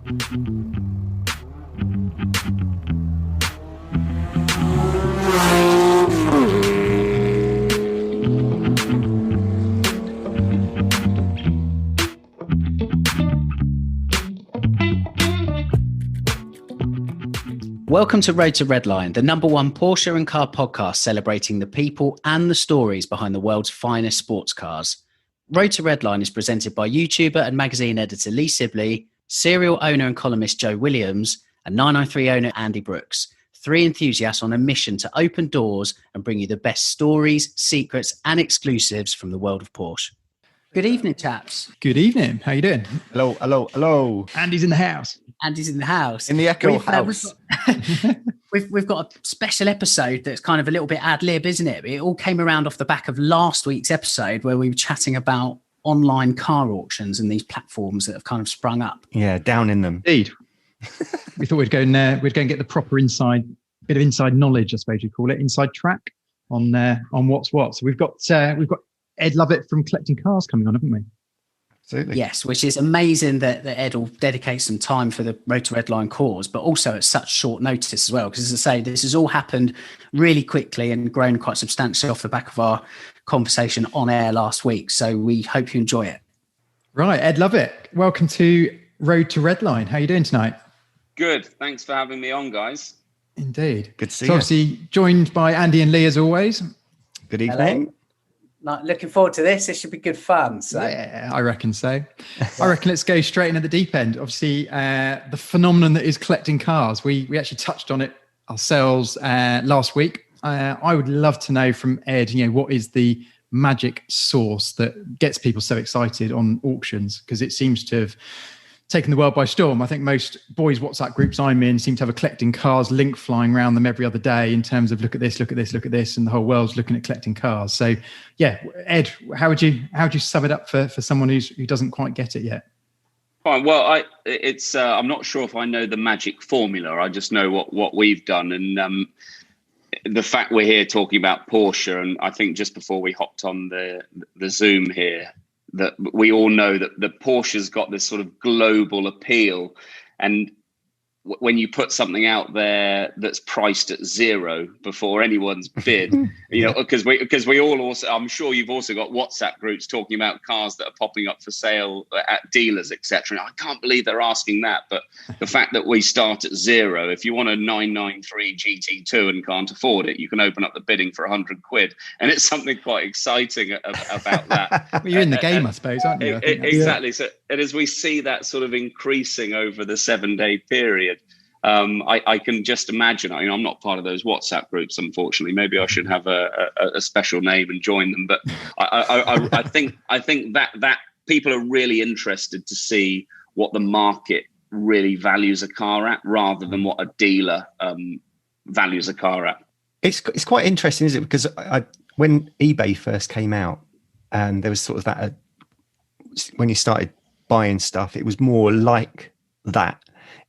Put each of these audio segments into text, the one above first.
Welcome to Redline, the No1 Porsche and Car podcast celebrating the people and the stories behind the world's finest sports cars. Redline is presented by YouTuber and magazine editor Lee Sibley, serial owner and columnist Joe Williams, and 993 owner Andy Brookes, three enthusiasts on a mission to open doors and bring you the best stories, secrets and exclusives from the world of Porsche. Good evening, chaps. Good evening. How you doing? Hello, hello, hello. Andy's in the house. Andy's in the house. In the Echo house. We've got a special episode that's kind of a little bit ad lib, isn't it? It all came around off the back of last week's episode where we were chatting about online car auctions and these platforms that have kind of sprung up. Yeah, down in them. Indeed. We thought we'd go and get the proper bit of inside knowledge, I suppose you'd call it, inside track on what's what. So we've got Ed Lovett from Collecting Cars coming on, haven't we? Absolutely. Yes, which is amazing that Ed will dedicate some time for the Road to Redline cause, but also at such short notice as well. Because as I say, this has all happened really quickly and grown quite substantially off the back of our conversation on air last week. So we hope you enjoy it. Right, Ed Lovett, welcome to Road to Redline. How are you doing tonight? Good. Thanks for having me on, guys. Indeed. Good to see so you. Obviously joined by Andy and Lee as always. Good evening. Looking forward to this. This should be good fun. So. Yeah, I reckon so. I reckon let's go straight into the deep end. Obviously, the phenomenon that is collecting cars. We actually touched on it ourselves last week. I would love to know from Ed, what is the magic sauce that gets people so excited on auctions? Because it seems to have taken the world by storm. I think most boys' WhatsApp groups I'm in seem to have a collecting cars link flying around them every other day in terms of look at this, look at this, look at this, and the whole world's looking at collecting cars. So yeah, Ed, how would you sum it up for someone who doesn't quite get it yet? Fine. Well, I'm not sure if I know the magic formula. I just know what we've done, and the fact we're here talking about Porsche, and I think just before we hopped on the Zoom here, that we all know that the Porsche's got this sort of global appeal, and when you put something out there that's priced at zero before anyone's bid, because we all also, I'm sure you've also got WhatsApp groups talking about cars that are popping up for sale at dealers, etc. I can't believe they're asking that, but the fact that we start at zero, if you want a 993 GT2 and can't afford it, you can open up the bidding for £100, and it's something quite exciting about that. Well, you're in the game, I suppose, aren't you? Exactly. So, and as we see that sort of increasing over the 7-day period, I can just imagine. I'm not part of those WhatsApp groups, unfortunately. Maybe I should have a special name and join them. But I think that people are really interested to see what the market really values a car at, rather than what a dealer values a car at. It's quite interesting, isn't it? Because when eBay first came out, and there was sort of that when you started buying stuff, it was more like that.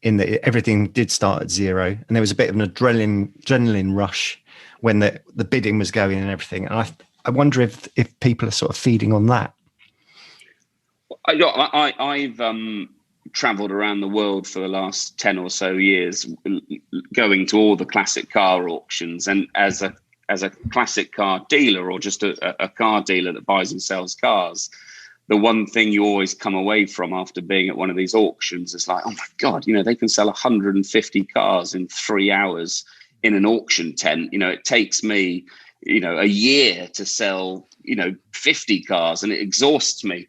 In that everything did start at zero, and there was a bit of an adrenaline rush when the bidding was going and everything. And I wonder if people are sort of feeding on that. I've travelled around the world for the last 10 or so years, going to all the classic car auctions, and as a classic car dealer, or just a car dealer that buys and sells cars, the one thing you always come away from after being at one of these auctions is like, oh my God, they can sell 150 cars in 3 hours in an auction tent. It takes me, a year to sell, 50 cars, and it exhausts me.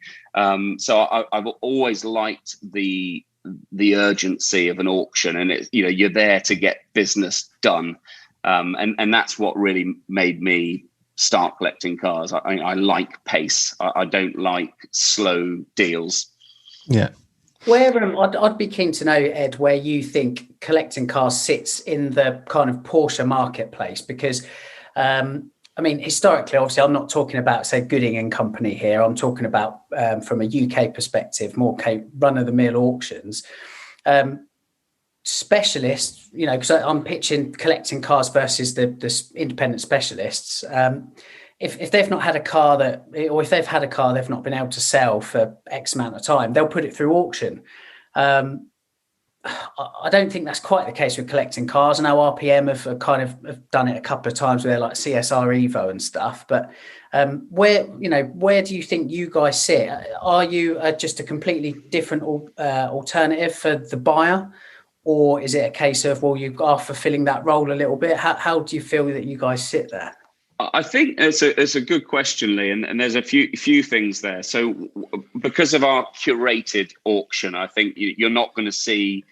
So I've always liked the urgency of an auction, and you're there to get business done. And that's what really made me start collecting cars. I like pace. I don't like slow deals. Yeah. Where I'd be keen to know, Ed, where you think collecting cars sits in the kind of Porsche marketplace, because historically, obviously, I'm not talking about, say, Gooding and Company here. I'm talking about from a UK perspective, more run-of-the-mill auctions. Specialists, because I'm pitching collecting cars versus the independent specialists. If they've not had a car or if they've had a car they've not been able to sell for X amount of time, they'll put it through auction. I don't think that's quite the case with collecting cars. I know RPM have done it a couple of times with their like CSR Evo and stuff. But where do you think you guys sit? Are you just a completely different alternative for the buyer, or is it a case of, well, you are fulfilling that role a little bit? How do you feel that you guys sit there? I think it's a good question, Lee, and there's a few things there. So because of our curated auction, I think you're not going to see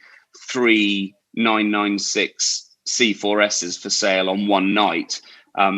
3 996 C4Ss for sale on one night.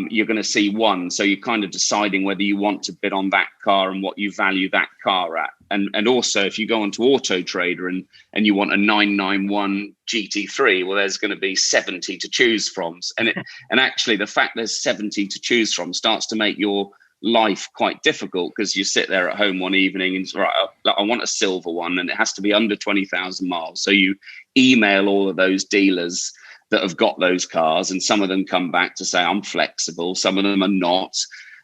You're going to see one. So you're kind of deciding whether you want to bid on that car and what you value that car at. And also, if you go onto Auto Trader and you want a 991 GT3, well, there's going to be 70 to choose from. And actually, the fact there's 70 to choose from starts to make your life quite difficult, because you sit there at home one evening and right, I want a silver one, and it has to be under 20,000 miles. So you email all of those dealers that have got those cars, and some of them come back to say, I'm flexible, some of them are not.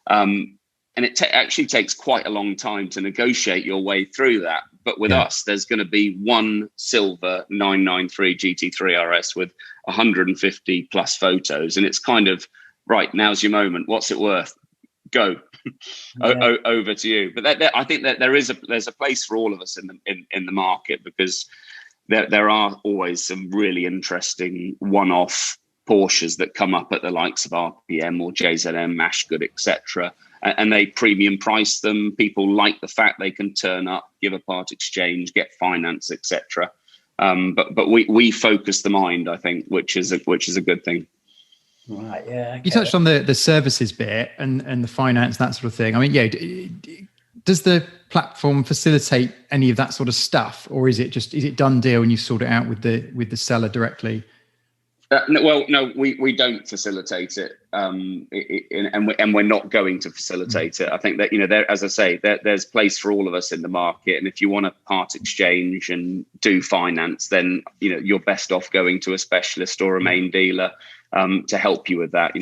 And it actually takes quite a long time to negotiate your way through that. But with us, there's going to be one silver 993 GT3 RS with 150 plus photos. And it's kind of, right, now's your moment. What's it worth? Go. Over to you. But I think that there's a place for all of us in the market, because there are always some really interesting one-off Porsches that come up at the likes of RPM or JZM, Ashgood, etc. And they premium price them. People like the fact they can turn up, give a part exchange, get finance, etc. But we focus the mind, I think, which is a good thing. Right. Yeah. Okay. You touched on the services bit and the finance, that sort of thing. I mean, does the platform facilitate any of that sort of stuff, or is it done deal and you sort it out with the seller directly? No, we don't facilitate it, and we're not going to facilitate it. I think that there, as I say, there's place for all of us in the market, and if you want to part exchange and do finance, then you're best off going to a specialist or a main dealer to help you with that.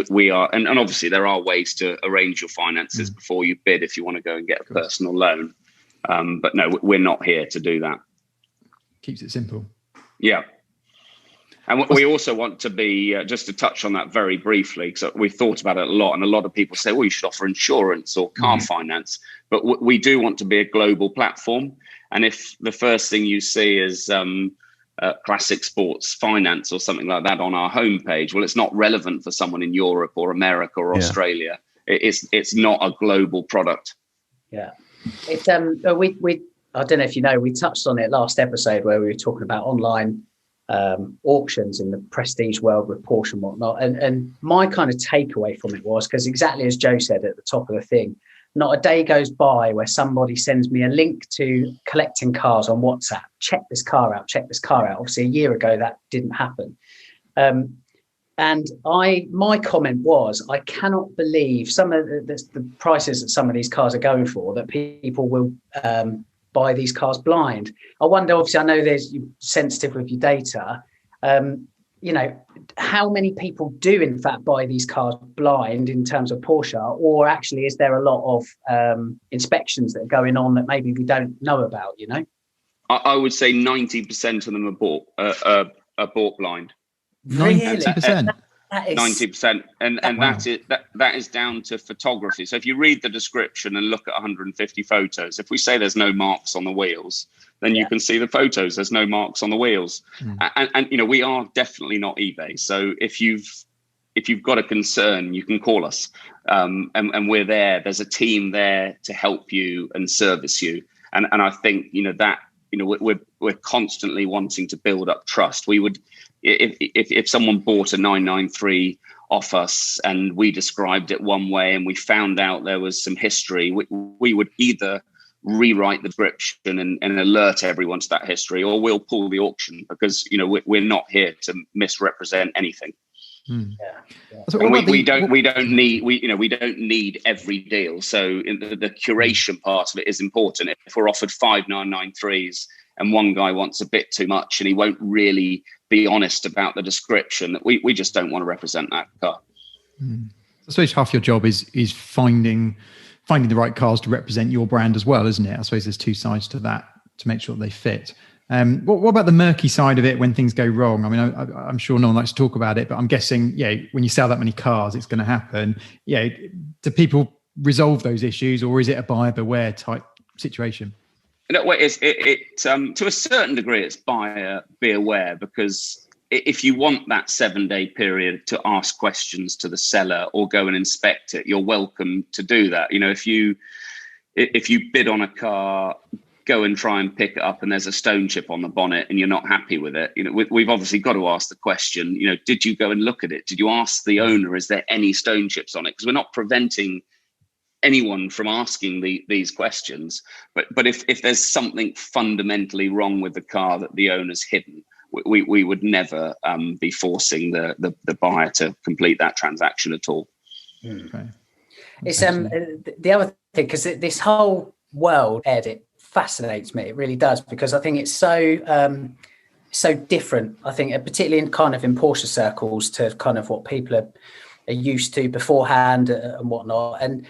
We are, and obviously there are ways to arrange your finances before you bid if you want to go and get a personal loan. But no, we're not here to do that. Keeps it simple. Yeah. And we also want to be, just to touch on that very briefly, because we've thought about it a lot, and a lot of people say, well, you should offer insurance or car finance. But we do want to be a global platform. And if the first thing you see is classic sports finance or something like that on our homepage, well, it's not relevant for someone in Europe or America or Australia. It's not a global product. Yeah. It's we I don't know if you know, we touched on it last episode where we were talking about online auctions in the prestige world with Porsche and whatnot, and my kind of takeaway from it was, because exactly as Joe said at the top of the thing, not a day goes by where somebody sends me a link to collecting cars on WhatsApp. Check this car out. Obviously a year ago that didn't happen, and my comment was, I cannot believe some of the prices that some of these cars are going for, that people will buy these cars blind. I wonder, obviously, I know you're sensitive with your data. How many people do in fact buy these cars blind in terms of Porsche, or actually is there a lot of inspections that are going on that maybe we don't know about? I would say 90% of them are bought blind. 90%. 90%, and that is down to photography. So if you read the description and look at 150 photos, if we say there's no marks on the wheels, then you can see the photos. There's no marks on the wheels, and we are definitely not eBay. So if you've got a concern, you can call us, and we're there. There's a team there to help you and service you, and I think that we're constantly wanting to build up trust. We would. If someone bought a 993 off us and we described it one way and we found out there was some history, we would either rewrite the description and alert everyone to that history, or we'll pull the auction, because we're not here to misrepresent anything. So and we don't need every deal. So the curation part of it is important. If we're offered 5 993s and one guy wants a bit too much and he won't really be honest about the description, we just don't want to represent that car. I suppose half your job is finding the right cars to represent your brand as well, isn't it? I suppose there's two sides to that, to make sure they fit. What about the murky side of it when things go wrong? I mean, I'm sure no one likes to talk about it, but I'm guessing, when you sell that many cars, it's going to happen. Do people resolve those issues, or is it a buyer beware type situation? No, to a certain degree, it's buyer be aware, because if you want that 7-day period to ask questions to the seller or go and inspect it, you're welcome to do that. If you bid on a car, go and try and pick it up and there's a stone chip on the bonnet and you're not happy with it, we've obviously got to ask the question, did you go and look at it? Did you ask the owner, is there any stone chips on it? Because we're not preventing anyone from asking these questions, but if there's something fundamentally wrong with the car that the owner's hidden, we would never be forcing the buyer to complete that transaction at all. Okay. It's the other thing, because this whole world, Ed, it fascinates me. It really does, because I think it's so different. I think particularly in Porsche circles to kind of what people are used to beforehand and whatnot. And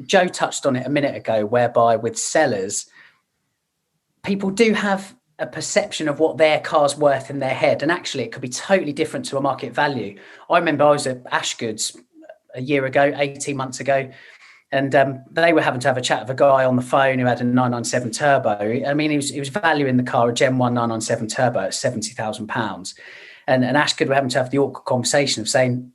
Joe touched on it a minute ago, whereby with sellers, people do have a perception of what their car's worth in their head, and actually it could be totally different to a market value. I remember I was at Ashgood's a year ago, 18 months ago, and they were having to have a chat with a guy on the phone who had a 997 turbo. I mean, he was valuing the car, a Gen 1 997 turbo, at £70,000. And Ashgood were having to have the awkward conversation of saying,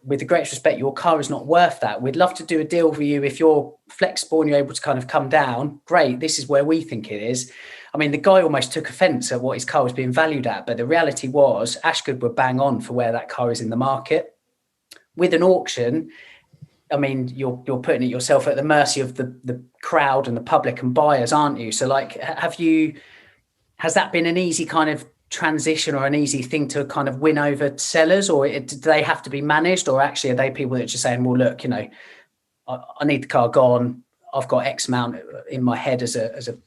with the greatest respect, your car is not worth that. We'd love to do a deal for you. If you're flexible and you're able to kind of come down, great. This is where we think it is. I mean, the guy almost took offence at what his car was being valued at. But the reality was Ashgood were bang on for where that car is in the market. With an auction, I mean, you're putting it yourself at the mercy of the crowd and the public and buyers, aren't you? So like, has that been an easy kind of transition or an easy thing to kind of win over sellers, or do they have to be managed, or actually are they people that are just saying, well, look, I need the car gone, I've got X amount in my head as a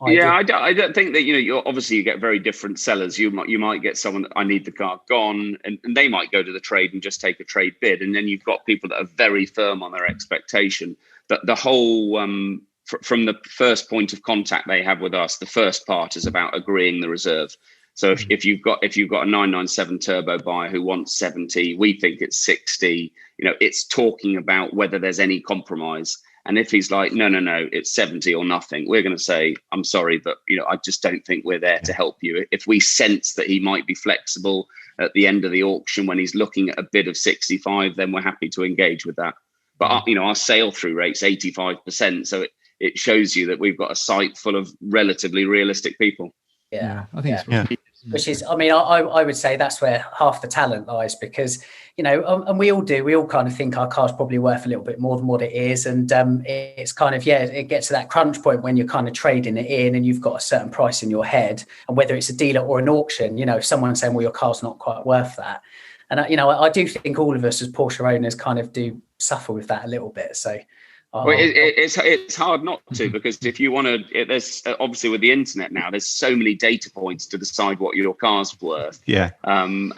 idea? Yeah, I don't think that, you get very different sellers. You might get someone that, I need the car gone, and they might go to the trade and just take a trade bid. And then you've got people that are very firm on their expectation. That the whole from the first point of contact they have with us, the first part is about agreeing the reserve. So if you've got a 997 turbo buyer who wants 70, we think it's 60. It's talking about whether there's any compromise. And if he's like, no, it's 70 or nothing, we're going to say, I'm sorry, but I just don't think we're there to help you. If we sense that he might be flexible at the end of the auction when he's looking at a bid of 65, then we're happy to engage with that. But our sale through rate's 85%, so it shows you that we've got a site full of relatively realistic people. Yeah, I think it's which is, I mean, I would say that's where half the talent lies, because, and we all kind of think our car's probably worth a little bit more than what it is. And it's kind of, it gets to that crunch point when you're kind of trading it in and you've got a certain price in your head. And whether it's a dealer or an auction, if someone's saying, well, your car's not quite worth that. And, I do think all of us as Porsche owners kind of do suffer with that a little bit. So it's hard not to, because if you want to, there's obviously with the internet now, there's so many data points to decide what your car's worth. Yeah. And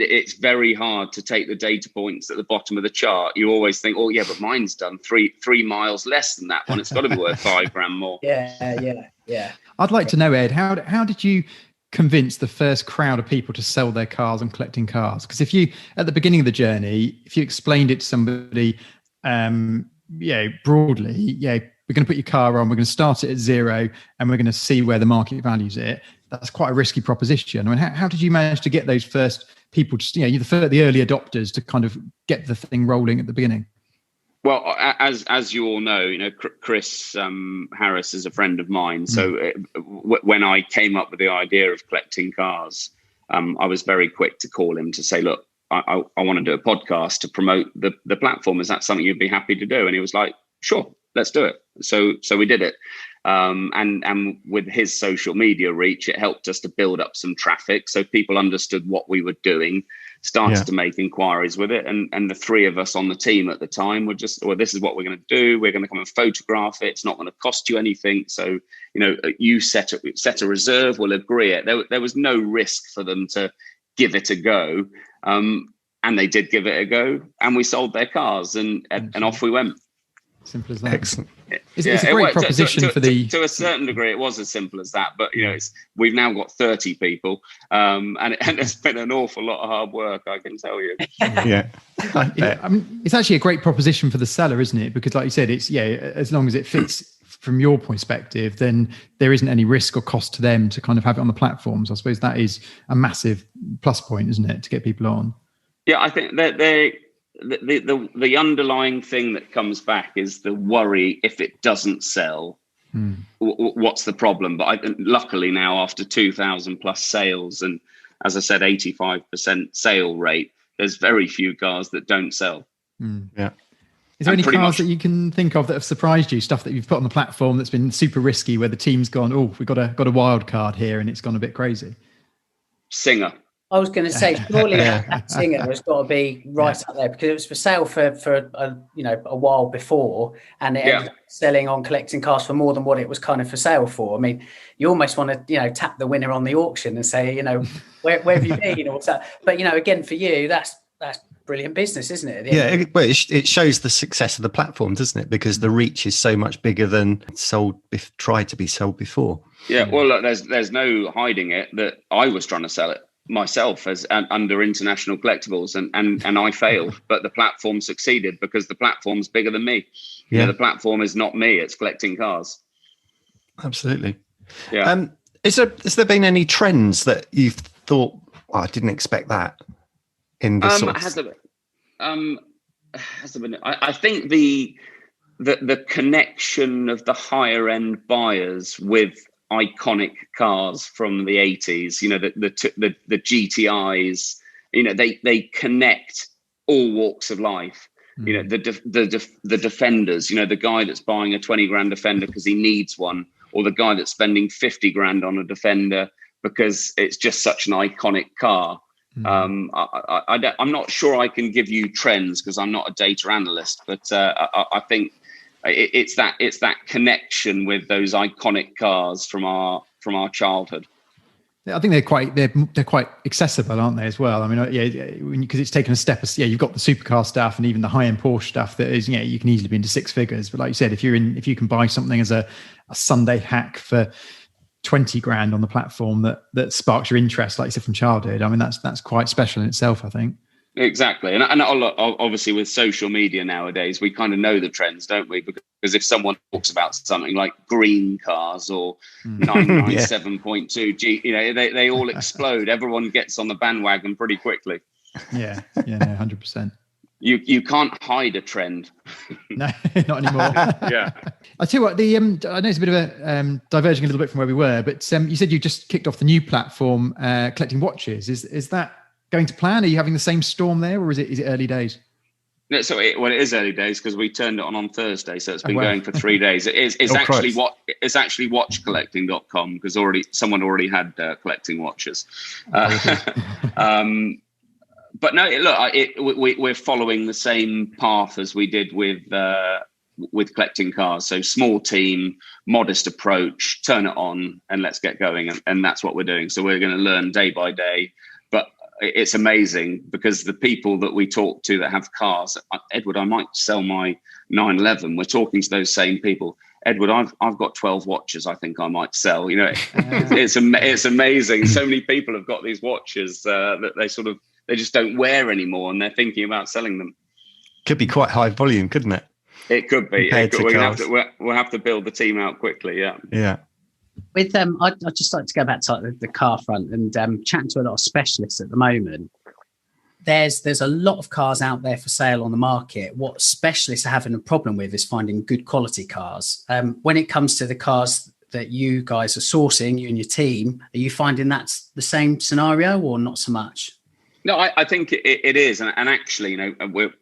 it's very hard to take the data points at the bottom of the chart. You always think, oh yeah, but mine's done three miles less than that one. It's got to be worth £5,000 more. Yeah. I'd like to know, Ed, how did you convince the first crowd of people to sell their cars and collecting cars? Because if you, at the beginning of the journey, if you explained it to somebody, broadly, we're going to put your car on, we're going to start it at zero, and we're going to see where the market values it. That's quite a risky proposition. I mean, how did you manage to get those first people, the early adopters, to kind of get the thing rolling at the beginning? Well, as you all know, Chris Harris is a friend of mine. So when I came up with the idea of collecting cars, I was very quick to call him to say, look, I want to do a podcast to promote the platform. Is that something you'd be happy to do? And he was like, sure, let's do it. So we did it. And with his social media reach, it helped us to build up some traffic. So people understood what we were doing, started to make inquiries with it. And the three of us on the team at the time were just, well, this is what we're going to do. We're going to come and photograph it. It's not going to cost you anything. So, you set a reserve, we'll agree it. There was no risk for them to give it a go. And they did give it a go, and we sold their cars, and off we went. Simple as that. Excellent. It's a great proposition to a certain degree. It was as simple as that, but we've now got 30 people, and it's been an awful lot of hard work, I can tell you. Yeah, I mean, it's actually a great proposition for the seller, isn't it? Because, like you said, it's as long as it fits from your perspective, then there isn't any risk or cost to them to kind of have it on the platforms. I suppose that is a massive plus point, isn't it, to get people on? Yeah, I think that the underlying thing that comes back is the worry if it doesn't sell. What's the problem? But luckily now, after 2,000 plus sales, and as I said, 85% sale rate, there's very few cars that don't sell. Yeah. Is there any cars that you can think of that have surprised you? Stuff that you've put on the platform that's been super risky, where the team's gone, "Oh, we've got a wild card here," and it's gone a bit crazy? Singer. I was going to say, surely that Singer has got to be right up there, because it was for sale for a while before, and it ended up selling on Collecting Cars for more than what it was kind of for sale for. I mean, you almost want to tap the winner on the auction and say, where have you been or what's that? But again, for you, that's brilliant business, isn't it? It shows the success of the platform, doesn't it? Because the reach is so much bigger than tried to be sold before. Yeah, well, look, there's no hiding it that I was trying to sell it myself as under International Collectibles, and I failed, but the platform succeeded because the platform's bigger than me. The platform is not me; it's Collecting Cars. Absolutely. Yeah. Has there been any trends that you've thought, I didn't expect that? In the has there been? I think the connection of the higher end buyers with iconic cars from the 80s, the GTIs, they connect all walks of life. The Defenders, the guy that's buying a 20 grand Defender because he needs one, or the guy that's spending 50 grand on a Defender because it's just such an iconic car. I'm not sure I can give you trends because I'm not a data analyst, but I think it's that connection with those iconic cars from our childhood. I think they're quite accessible, aren't they, as well? I mean, because it's taken a step. You've got the supercar stuff and even the high-end Porsche stuff that is, you can easily be into six figures. But like you said, if you can buy something as a Sunday hack for 20 grand on the platform that sparks your interest, like you said, from childhood, I mean, that's quite special in itself, I think. Exactly. And obviously with social media nowadays, we kind of know the trends, don't we? Because if someone talks about something like green cars or 997.2 G, they all explode. Everyone gets on the bandwagon pretty quickly. Yeah, 100%. You can't hide a trend. No, not anymore. Yeah. I tell you what, I know it's a bit of a diverging a little bit from where we were, but you said you just kicked off the new platform, collecting watches. Is that going to plan? Are you having the same storm there, or is it early days? No, so it is early days because we turned it on Thursday, so it's been going for 3 days. It's actually watchcollecting.com because someone already had collecting watches. But no, look, we're following the same path as we did with Collecting Cars. So small team, modest approach, turn it on, and let's get going. And that's what we're doing. So we're going to learn day by day. But it's amazing because the people that we talk to that have cars, Edward, I might sell my 911. We're talking to those same people. Edward, I've got 12 watches I think I might sell. It's amazing. So many people have got these watches that they just don't wear anymore, and they're thinking about selling them. Could be quite high volume, couldn't it? It could be. We'll have to build the team out quickly. Yeah. Yeah. With I'd just like to go back to the car front and chatting to a lot of specialists at the moment. There's a lot of cars out there for sale on the market. What specialists are having a problem with is finding good quality cars. When it comes to the cars that you guys are sourcing, you and your team, are you finding that's the same scenario or not so much? No, I think it is. And actually, we're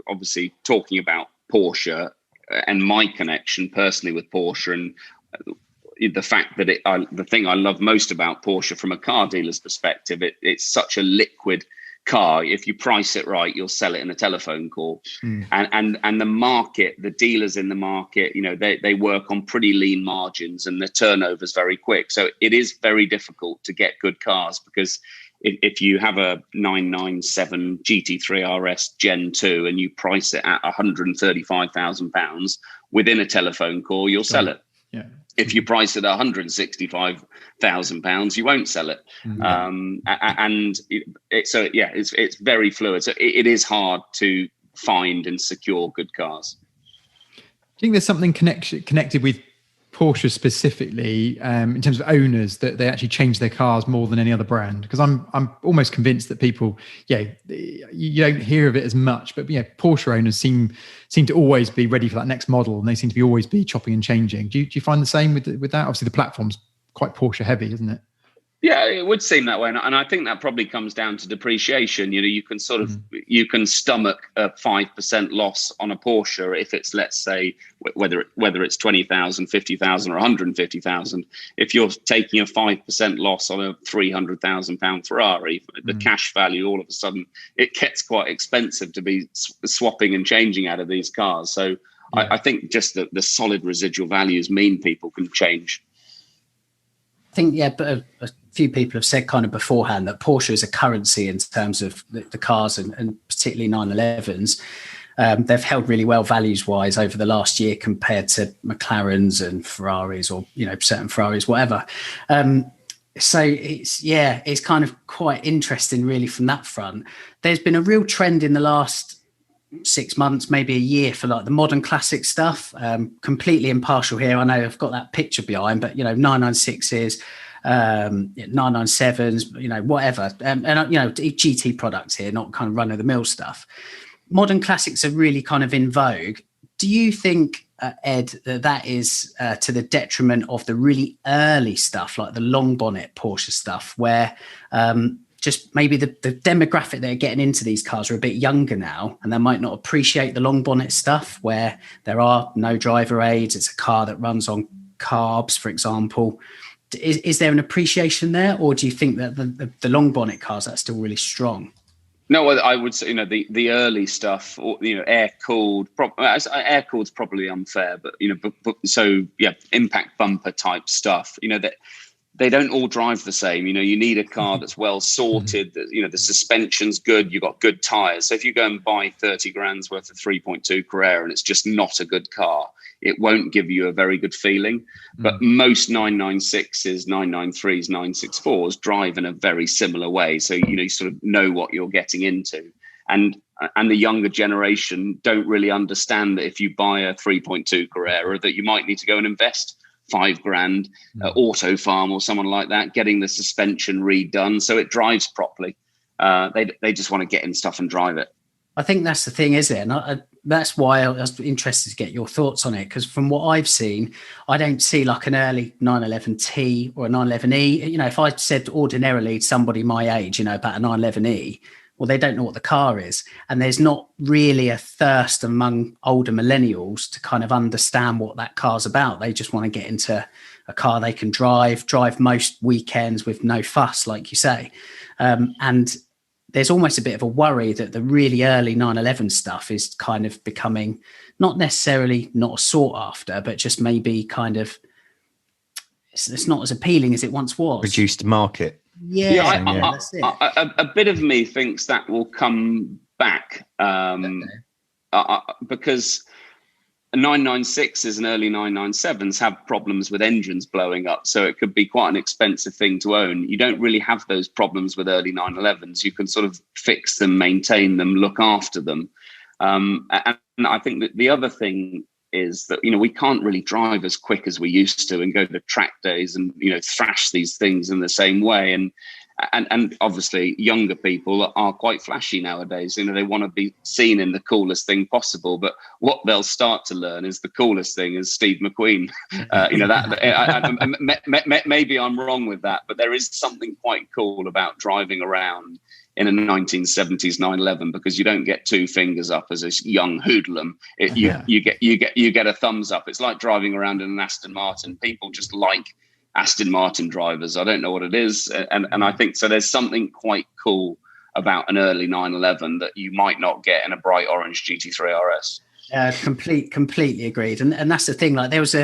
obviously talking about Porsche and my connection personally with Porsche, and the fact that the thing I love most about Porsche from a car dealer's perspective, it's such a liquid car. If you price it right, you'll sell it in a telephone call. And the market, the dealers in the market, they work on pretty lean margins and the turnover is very quick. So it is very difficult to get good cars because if you have a 997 GT3 RS Gen 2 and you price it at £135,000 within a telephone call, you'll sell it. Yeah. If you price it at £165,000, you won't sell it. It's very fluid. So it is hard to find and secure good cars. Do you think there's something connected with Porsche specifically in terms of owners, that they actually change their cars more than any other brand? Because I'm almost convinced that people, you don't hear of it as much, but Porsche owners seem to always be ready for that next model, and they seem to be always be chopping and changing. Do you find the same with that? Obviously, the platform's quite Porsche heavy, isn't it? Yeah, it would seem that way, and I think that probably comes down to depreciation. You can sort of you can stomach a 5% loss on a Porsche if it's, let's say, whether it's 20,000, 50,000, or 150,000. If you're taking a 5% loss on a £300,000 Ferrari, the cash value, all of a sudden it gets quite expensive to be swapping and changing out of these cars. So I think just the solid residual values mean people can change. I think, but a few people have said kind of beforehand that Porsche is a currency in terms of the cars, and particularly 911s. They've held really well values-wise over the last year compared to McLarens and Ferraris, or certain Ferraris, whatever. So it's kind of quite interesting, really, from that front. There's been a real trend in the last 6 months, maybe a year, for like the modern classic stuff. Completely impartial here. I know I've got that picture behind, but 996s, 997s, whatever, and GT products here, not kind of run of the mill stuff. Modern classics are really kind of in vogue. Do you think, Ed, that is to the detriment of the really early stuff, like the long bonnet Porsche stuff, where just maybe the demographic that are getting into these cars are a bit younger now, and they might not appreciate the long bonnet stuff, where there are no driver aids? It's a car that runs on carbs, for example. Is there an appreciation there, or do you think that the long bonnet cars are still really strong? No, I would say the early stuff, or air cooled. Air cooled's probably unfair, but impact bumper type stuff. That they don't all drive the same. You need a car that's well sorted. That the suspension's good. You've got good tires. So if you go and buy 30 grand's worth of 3.2 Carrera and it's just not a good car, it won't give you a very good feeling. But most 996s, 993s, 964s drive in a very similar way. So, you sort of know what you're getting into. And the younger generation don't really understand that if you buy a 3.2 Carrera, that you might need to go and invest £5,000, Auto Farm or someone like that, getting the suspension redone so it drives properly. They just want to get in stuff and drive it. I think that's the thing, is it? And that's why I was interested to get your thoughts on it, because from what I've seen, I don't see like an early 911T or a 911E. If I said ordinarily somebody my age, about a 911E, well, they don't know what the car is. And there's not really a thirst among older millennials to kind of understand what that car's about. They just want to get into a car they can drive most weekends with no fuss, like you say. And there's almost a bit of a worry that the really early 911 stuff is kind of becoming not necessarily not sought after, but just maybe kind of, it's not as appealing as it once was. Reduced market. That's it. A bit of me thinks that will come back because 996s and early 997s have problems with engines blowing up, so it could be quite an expensive thing to own. You don't really have those problems with early 911s. You can sort of fix them, maintain them, look after them. And I think that the other thing is that we can't really drive as quick as we used to and go to track days and thrash these things in the same way. And obviously younger people are quite flashy nowadays. They want to be seen in the coolest thing possible, but what they'll start to learn is the coolest thing is Steve McQueen. Maybe I'm wrong with that, but there is something quite cool about driving around in a 1970s 911, because you don't get two fingers up as a young hoodlum. You get a thumbs up. It's like driving around in an Aston Martin. People just like Aston Martin drivers. I don't know what it is, and I think so. There's something quite cool about an early 911 that you might not get in a bright orange GT3 RS. Completely agreed, and that's the thing. Like there was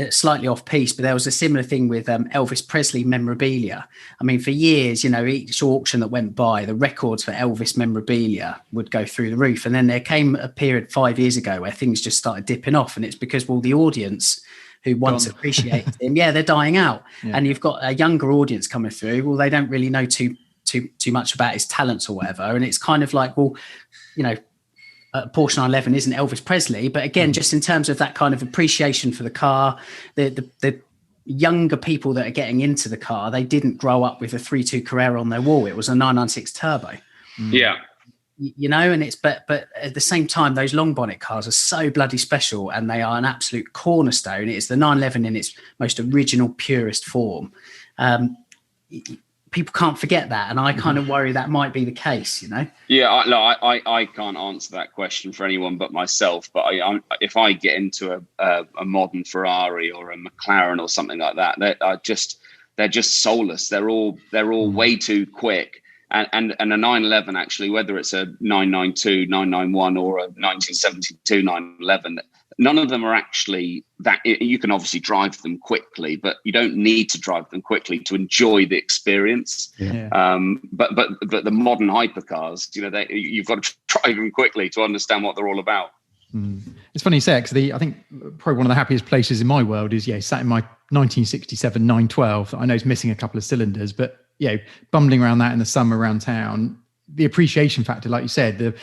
slightly off piece, but there was a similar thing with Elvis Presley memorabilia. I mean, for years, each auction that went by, the records for Elvis memorabilia would go through the roof. And then there came a period 5 years ago where things just started dipping off. And it's because, well, the audience who once appreciated him, they're dying out. Yeah. And you've got a younger audience coming through. Well, they don't really know too much about his talents or whatever. And it's kind of like, well, Porsche 911 isn't Elvis Presley, but again, just in terms of that kind of appreciation for the car, the younger people that are getting into the car, they didn't grow up with a 3.2 Carrera on their wall. It was a 996 turbo. Yeah. And it's but at the same time, those long bonnet cars are so bloody special, and they are an absolute cornerstone. It's the 911 in its most original, purest form. People can't forget that, and I kind of worry that might be the case. Yeah, I can't answer that question for anyone but myself. But if I get into a modern Ferrari or a McLaren or something like that, they're just soulless. They're all way too quick. And a 911, actually, whether it's a 992, 991 or a 1972 911, none of them are actually that. You can obviously drive them quickly, but you don't need to drive them quickly to enjoy the experience. Yeah. But the modern hypercars, you've got to drive them quickly to understand what they're all about. It's funny you say it, because I think probably one of the happiest places in my world is sat in my 1967 912. I know it's missing a couple of cylinders, but bumbling around that in the summer around town, the appreciation factor, like you said,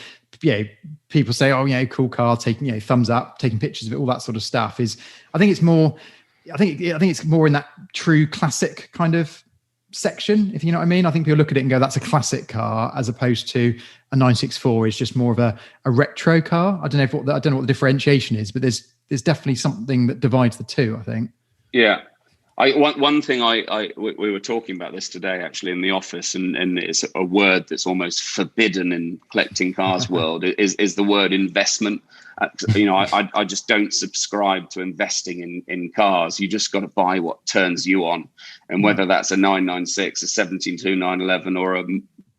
people say, oh, cool car, taking, thumbs up, taking pictures of it, all that sort of stuff I think it's more in that true classic kind of section, if you know what I mean. I think people look at it and go, that's a classic car, as opposed to a 964 is just more of a retro car. I don't know what the differentiation is, but there's definitely something that divides the two, I think. Yeah. One thing we were talking about this today, actually, in the office, and it's a word that's almost forbidden in collecting cars world, is the word investment. I just don't subscribe to investing in cars. You just got to buy what turns you on, and whether that's a 996, a 172 911, or a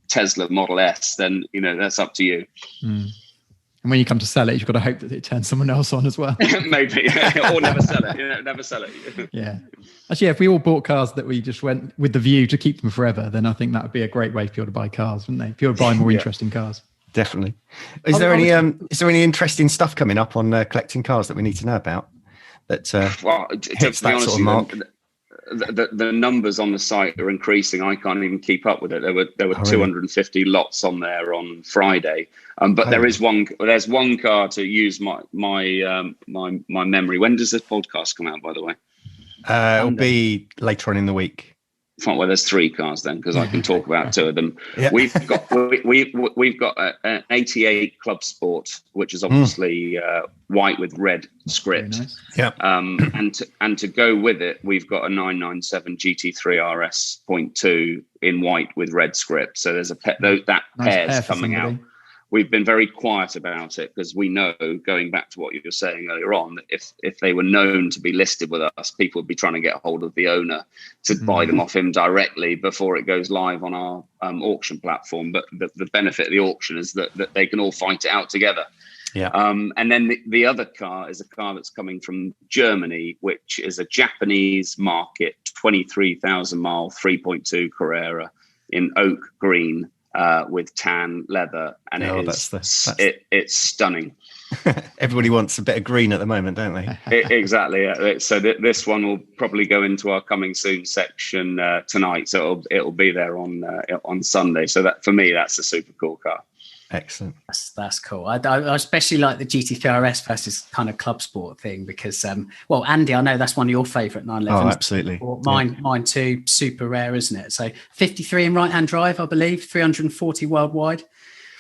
Tesla Model S, then that's up to you. And when you come to sell it, you've got to hope that it turns someone else on as well. Maybe, or never sell it. Never sell it. Yeah. Actually, if we all bought cars that we just went with the view to keep them forever, then I think that would be a great way for people to buy cars, wouldn't they? People buy more interesting cars. Definitely. Is there any interesting stuff coming up on collecting cars that we need to know about? That hits that sort of mark. The numbers on the site are increasing. I can't even keep up with it. There were 250 lots on there on Friday, but there's one car, to use my memory. When does this podcast come out, by the way? It'll be later on in the week. Well, there's 3 cars then, because I can talk about 2 of them. Yeah. We've got an 88 Club Sport, which is obviously white with red script. Nice. Yeah. And to go with it, we've got a 997 GT3 RS 0.2 in white with red script. So there's that pair's coming out. We've been very quiet about it because we know, going back to what you were saying earlier on, that if they were known to be listed with us, people would be trying to get hold of the owner to buy them off him directly before it goes live on our auction platform. But the benefit of the auction is that they can all fight it out together. Yeah. And then the other car is a car that's coming from Germany, which is a Japanese market 23,000 mile 3.2 Carrera in oak green. With tan leather, and it's stunning. Everybody wants a bit of green at the moment, don't they? Exactly. Yeah. So this one will probably go into our coming soon section tonight. So it'll be there on Sunday. So that, for me, that's a super cool car. Excellent. That's cool. I especially like the GT3 RS versus kind of club sport thing because, Andy, I know that's one of your favourite 911s. Oh, absolutely. Mine too. Super rare, isn't it? So 53 in right-hand drive, I believe, 340 worldwide.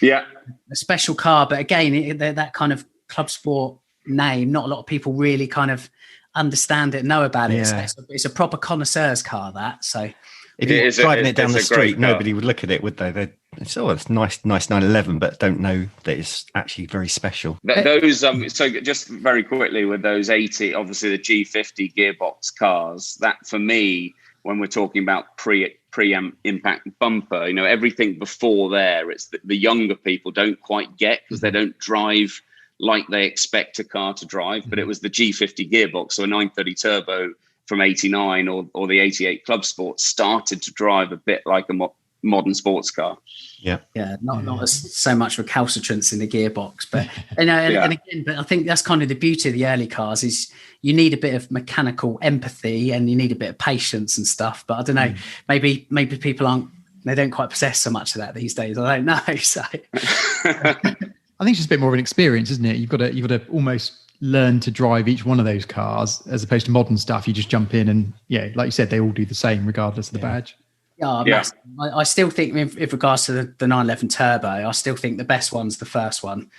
Yeah. A special car, but again, that kind of club sport name, not a lot of people really kind of understand it, know about it. Yeah. So it's a proper connoisseur's car, that. So if you're driving it down the street, nobody would look at it, would they? It's nice 911, but don't know that it's actually very special. Those so just very quickly with those 80, obviously the G50 gearbox cars, that for me, when we're talking about pre-impact bumper, everything before there, it's the younger people don't quite get because they don't drive like they expect a car to drive, but it was the G50 gearbox, so a 930 turbo from 89 or the 88 Club Sport started to drive a bit like a modern sports car. Not as so much recalcitrance in the gearbox, but and again, but I think that's kind of the beauty of the early cars is you need a bit of mechanical empathy and you need a bit of patience and stuff. But I don't know, maybe people they don't quite possess so much of that these days. I don't know. So I think it's just a bit more of an experience, isn't it? You've got to almost learn to drive each one of those cars, as opposed to modern stuff. You just jump in and like you said, they all do the same regardless of the badge. I still think with regards to the 911 turbo, I still think the best one's the first one.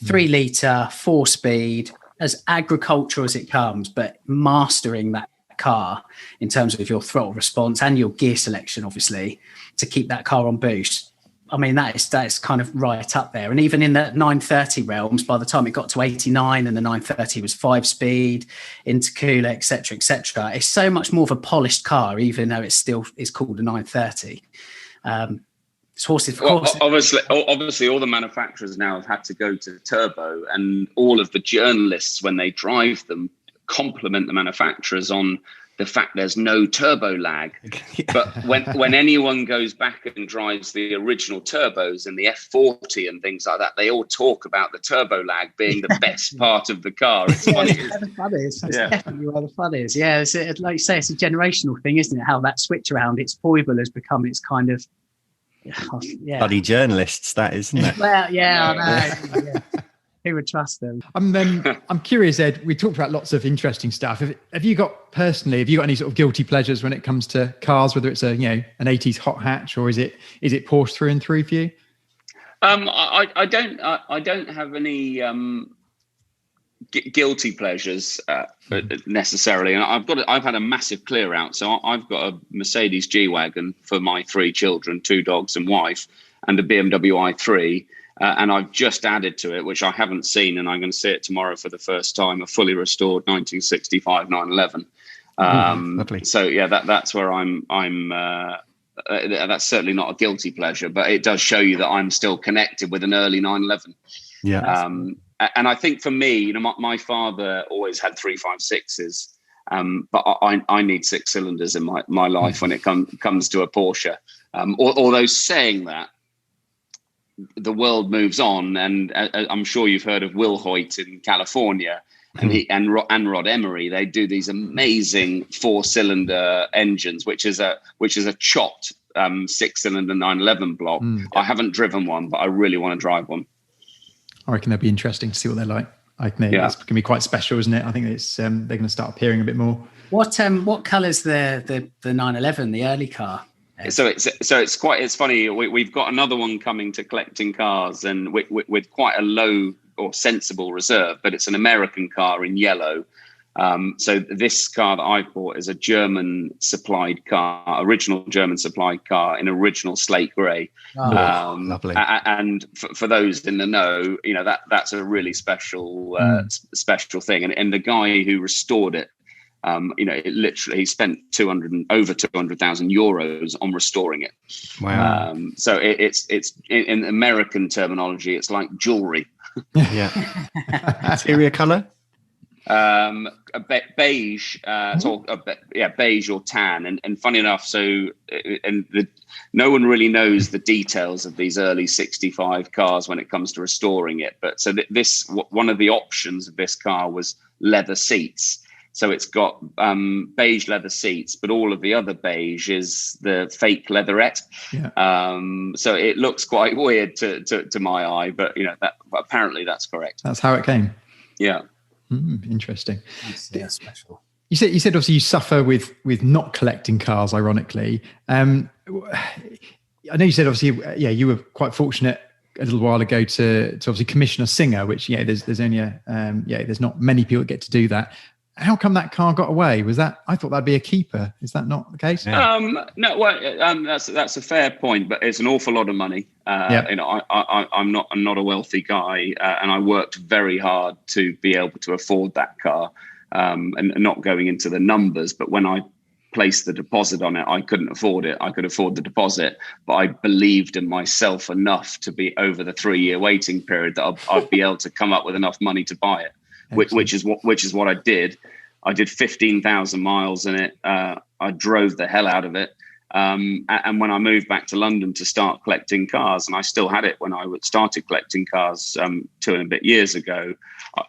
3 litre, 4-speed, as agricultural as it comes, but mastering that car in terms of your throttle response and your gear selection, obviously, to keep that car on boost. I mean, that is kind of right up there. And even in the 930 realms, by the time it got to 89 and the 930 was 5-speed, intercooler, etc., it's so much more of a polished car, even though it's called a 930. It's horses for course. Obviously, all the manufacturers now have had to go to turbo, and all of the journalists, when they drive them, compliment the manufacturers on the fact there's no turbo lag. But when anyone goes back and drives the original turbos and the F40 and things like that, they all talk about the turbo lag being the best part of the car. It's funny. It's where the fun is. It's definitely where the fun is. Yeah, like you say, it's a generational thing, isn't it? How that switch around its foible has become its kind of bloody journalists, that is, isn't it? Well, I know. Yeah. Who would trust them? I'm curious, Ed. We talked about lots of interesting stuff. Have you got any sort of guilty pleasures when it comes to cars? Whether it's an 80s hot hatch, or is it Porsche through and through for you? I don't have any guilty pleasures necessarily, and I've had a massive clear out. So I've got a Mercedes G-Wagon for my 3 children, 2 dogs and wife, and a BMW i3. And I've just added to it, which I haven't seen, and I'm going to see it tomorrow for the first time, a fully restored 1965 911. Lovely. So that's where I'm. That's certainly not a guilty pleasure, but it does show you that I'm still connected with an early 911. Yeah. And I think for me, my father always had 356s, but I need 6 cylinders in my life when it comes to a Porsche. Although saying that, the world moves on, and I'm sure you've heard of Will Hoyt in California, and Rod Emery. They do these amazing 4-cylinder engines, which is a chopped 6-cylinder 911 block. I haven't driven one, but I really want to drive one. I reckon that'd be interesting to see what they're like. I think it's going to be quite special, isn't it? I think it's they're going to start appearing a bit more. What colour's the 911, the early car? So it's funny. We've got another one coming to Collecting Cars, and with quite a low or sensible reserve, but it's an American car in yellow. So this car that I bought is a German supplied car, original German supplied car in original slate grey. Lovely. And for those in the know, that's a really special special thing. And the guy who restored it, it literally, he spent over 200,000 euros on restoring it. Wow. So it's in American terminology, it's like jewelry. Yeah. Interior color? A beige, beige or tan. And funny enough, no one really knows the details of these early 65 cars when it comes to restoring it. But so one of the options of this car was leather seats. So it's got beige leather seats, but all of the other beige is the fake leatherette. Yeah. So it looks quite weird to my eye, but apparently that's correct. That's how it came. Yeah. Interesting. That's special. You said obviously you suffer with not collecting cars, ironically. I know you said obviously, you were quite fortunate a little while ago to obviously commission a Singer, which there's only there's not many people that get to do that. How come that car got away? I thought that'd be a keeper. Is that not the case? Yeah. No, well, that's a fair point, but it's an awful lot of money. I'm not a wealthy guy, and I worked very hard to be able to afford that car. And not going into the numbers, but when I place the deposit on it. I couldn't afford it. I could afford the deposit, but I believed in myself enough to be over the 3-year waiting period that I'd be able to come up with enough money to buy it, which is what I did. I did 15,000 miles in it. I drove the hell out of it. And when I moved back to London to start collecting cars, and I still had it when I started collecting cars 2 and a bit years ago,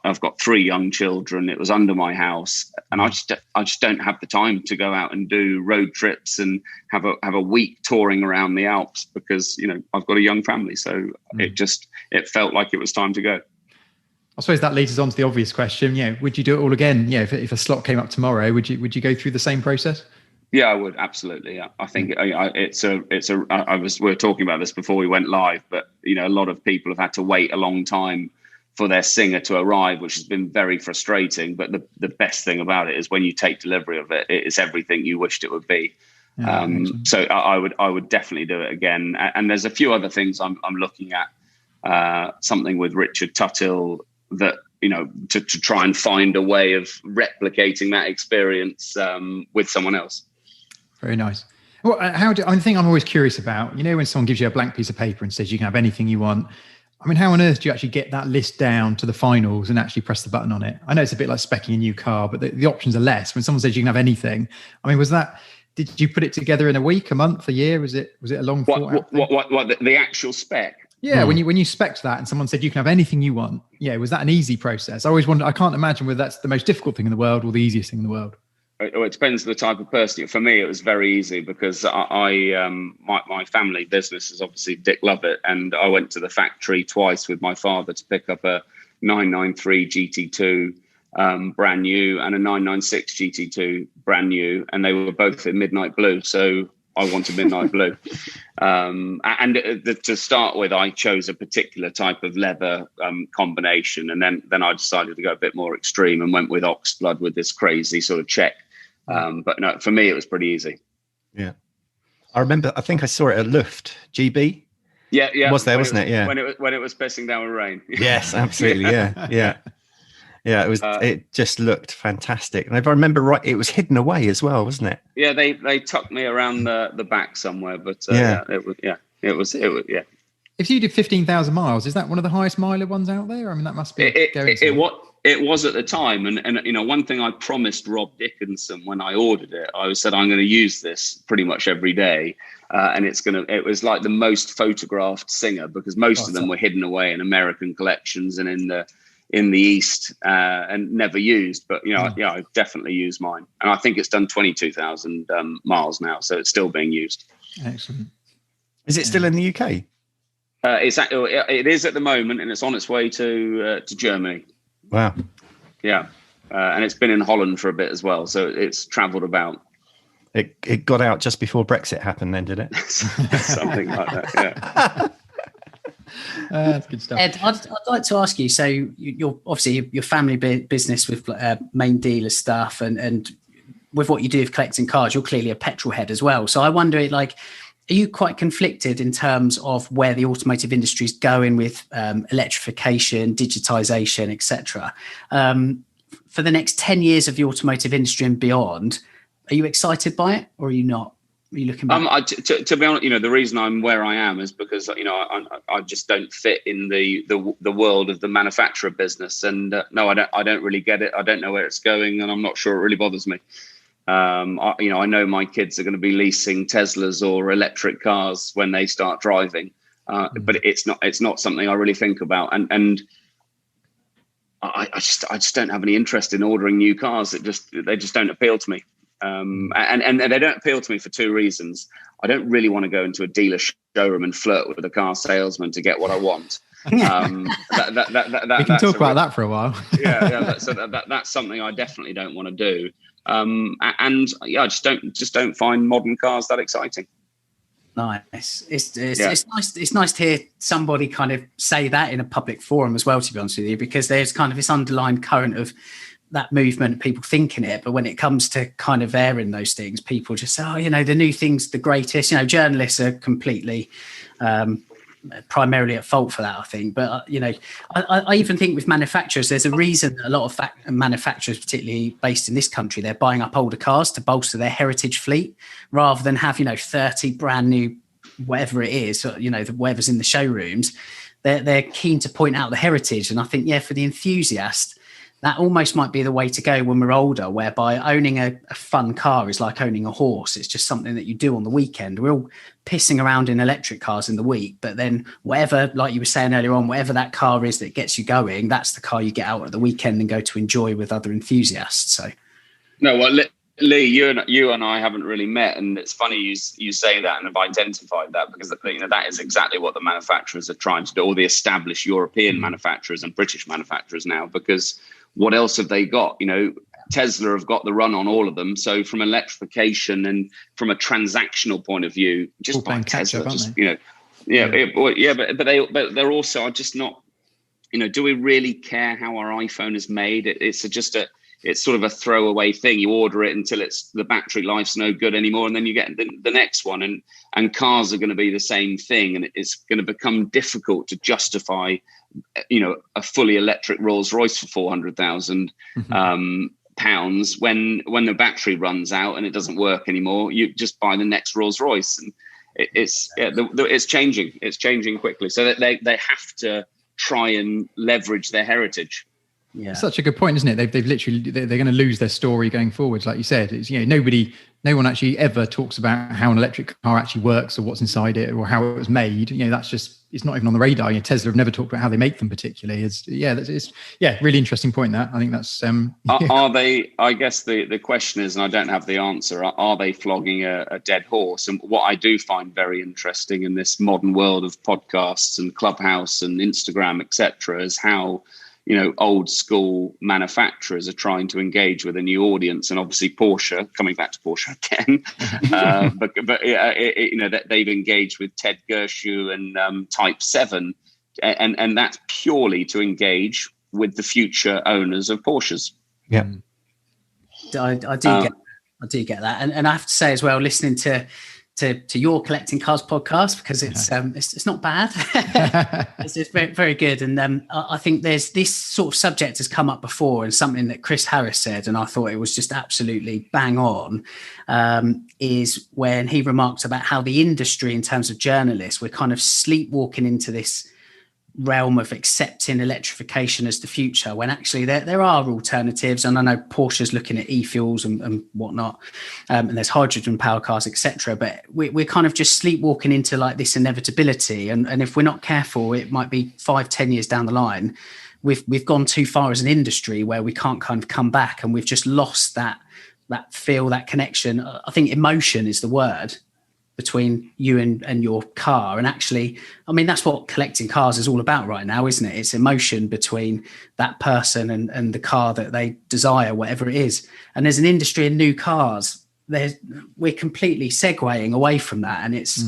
I've got 3 young children. It was under my house, and I just don't have the time to go out and do road trips and have a week touring around the Alps because, you know, I've got a young family. So it felt like it was time to go. I suppose that leads us on to the obvious question. You know, would you do it all again? Yeah, if a slot came up tomorrow, would you go through the same process? Yeah, I would, absolutely. Yeah. I think we were talking about this before we went live, but you know, a lot of people have had to wait a long time for their Singer to arrive, which has been very frustrating. But the best thing about it is when you take delivery of it, it is everything you wished it would be. Yeah, so I would definitely do it again. And there's a few other things I'm looking at. Something with Richard Tuthill that, you know, to try and find a way of replicating that experience with someone else. Very nice. Well, the thing I'm always curious about, you know, when someone gives you a blank piece of paper and says you can have anything you want, I mean, how on earth do you actually get that list down to the finals and actually press the button on it? I know it's a bit like speccing a new car, but the options are less. When someone says you can have anything, I mean, did you put it together in a week, a month, a year? Was it a long thought? What the actual spec? Yeah, when you spec'd that and someone said you can have anything you want, yeah, was that an easy process? I always wondered, I can't imagine whether that's the most difficult thing in the world or the easiest thing in the world. It depends on the type of person. For me, it was very easy because my family business is obviously Dick Lovett, and I went to the factory twice with my father to pick up a 993 GT2 brand new and a 996 GT2 brand new, and they were both in midnight blue. So I wanted midnight blue. To start with, I chose a particular type of leather combination, and then I decided to go a bit more extreme and went with oxblood with this crazy sort of check. But no, for me, it was pretty easy. Yeah, I remember. I think I saw it at Luft GB. Yeah, it was there, wasn't it? Yeah, when it was pissing down with rain. Yes, absolutely. Yeah. Yeah, it was. It just looked fantastic, and if I remember right, it was hidden away as well, wasn't it? Yeah, they tucked me around the back somewhere, but it was. If you did 15,000 miles, is that one of the highest miler ones out there? I mean, that must be. It was at the time, and you know, one thing I promised Rob Dickinson when I ordered it, I said I'm going to use this pretty much every day, and it was like the most photographed Singer because most of them were hidden away in American collections and in the East and never used, but you know, I definitely use mine, and I think it's done 22,000 miles now, so it's still being used. Excellent. Is it still in the UK? It is at the moment, and it's on its way to Germany. Wow. Yeah, and it's been in Holland for a bit as well, so it's travelled about. It got out just before Brexit happened, then, did it? Something like that. Yeah. That's good stuff. Ed, I'd like to ask you, so you're obviously your family business with main dealer stuff and with what you do with collecting cars, you're clearly a petrol head as well. So I wonder, like, are you quite conflicted in terms of where the automotive industry is going with electrification, digitization, etc.? For the next 10 years of the automotive industry and beyond, are you excited by it or are you not? Are you looking back? To be honest, you know, the reason I'm where I am is because, you know, I just don't fit in the world of the manufacturer business, and no, I don't really get it. I don't know where it's going, and I'm not sure it really bothers me. I know my kids are going to be leasing Teslas or electric cars when they start driving, but it's not something I really think about, and I just don't have any interest in ordering new cars. They just don't appeal to me. And they don't appeal to me for two reasons. I don't really want to go into a dealer showroom and flirt with a car salesman to get what I want. We can talk about that for a while. That's something I definitely don't want to do. I just don't find modern cars that exciting. Nice. It's nice to hear somebody kind of say that in a public forum as well, to be honest with you, because there's kind of this underlying current of that movement, people thinking it, but when it comes to kind of airing those things, people just say, oh, you know, the new thing's the greatest. You know, journalists are completely primarily at fault for that, I think. But I even think with manufacturers, there's a reason that a lot of manufacturers, particularly based in this country, they're buying up older cars to bolster their heritage fleet rather than have 30 brand new whatever it is, whatever's in the showrooms. They're keen to point out the heritage. And I think, for the enthusiast, that almost might be the way to go when we're older, whereby owning a fun car is like owning a horse. It's just something that you do on the weekend. We're all pissing around in electric cars in the week, but then whatever, like you were saying earlier on, whatever that car is that gets you going, that's the car you get out at the weekend and go to enjoy with other enthusiasts. So, no, well, Lee, you and I haven't really met, and it's funny you say that and have identified that, because that is exactly what the manufacturers are trying to do, all the established European manufacturers and British manufacturers now, because what else have they got? Tesla have got the run on all of them. So from electrification and from a transactional point of view, just buy Tesla, but they're also just not, do we really care how our iPhone is made? It's sort of a throwaway thing. You order it until the battery life's no good anymore, and then you get the next one. And cars are going to be the same thing, and it's going to become difficult to justify, a fully electric Rolls Royce for 400,000 pounds when the battery runs out and it doesn't work anymore. You just buy the next Rolls Royce, and it's changing. It's changing quickly, so that they have to try and leverage their heritage. Yeah, such a good point, isn't it? They've literally, they're going to lose their story going forwards. Like you said, it's, no one actually ever talks about how an electric car actually works or what's inside it or how it was made. That's just, it's not even on the radar. Tesla have never talked about how they make them particularly. It's really interesting point. That I think that's are they? I guess the question is, and I don't have the answer. Are they flogging a dead horse? And what I do find very interesting in this modern world of podcasts and Clubhouse and Instagram, etc., is how old school manufacturers are trying to engage with a new audience, and obviously Porsche, coming back to Porsche again, that they've engaged with Ted Gershu and Type 7, and that's purely to engage with the future owners of Porsches. Yeah, I do get that, and I have to say as well, listening to your Collecting Cars podcast, because it's not bad. It's very, very good. And I think there's this sort of subject has come up before, and something that Chris Harris said, and I thought it was just absolutely bang on, is when he remarked about how the industry, in terms of journalists, we're kind of sleepwalking into this realm of accepting electrification as the future, when actually there are alternatives. And I know Porsche's looking at e-fuels and whatnot, and there's hydrogen power cars, etc. But we're kind of just sleepwalking into like this inevitability, and if we're not careful, it might be 5-10 years down the line, we've gone too far as an industry where we can't kind of come back, and we've just lost that feel, that connection. I think emotion is the word between you and your car. And actually, I mean, that's what Collecting Cars is all about right now, isn't it? It's emotion between that person and the car that they desire, whatever it is. And there's an industry in new cars, we're completely segueing away from that, and it's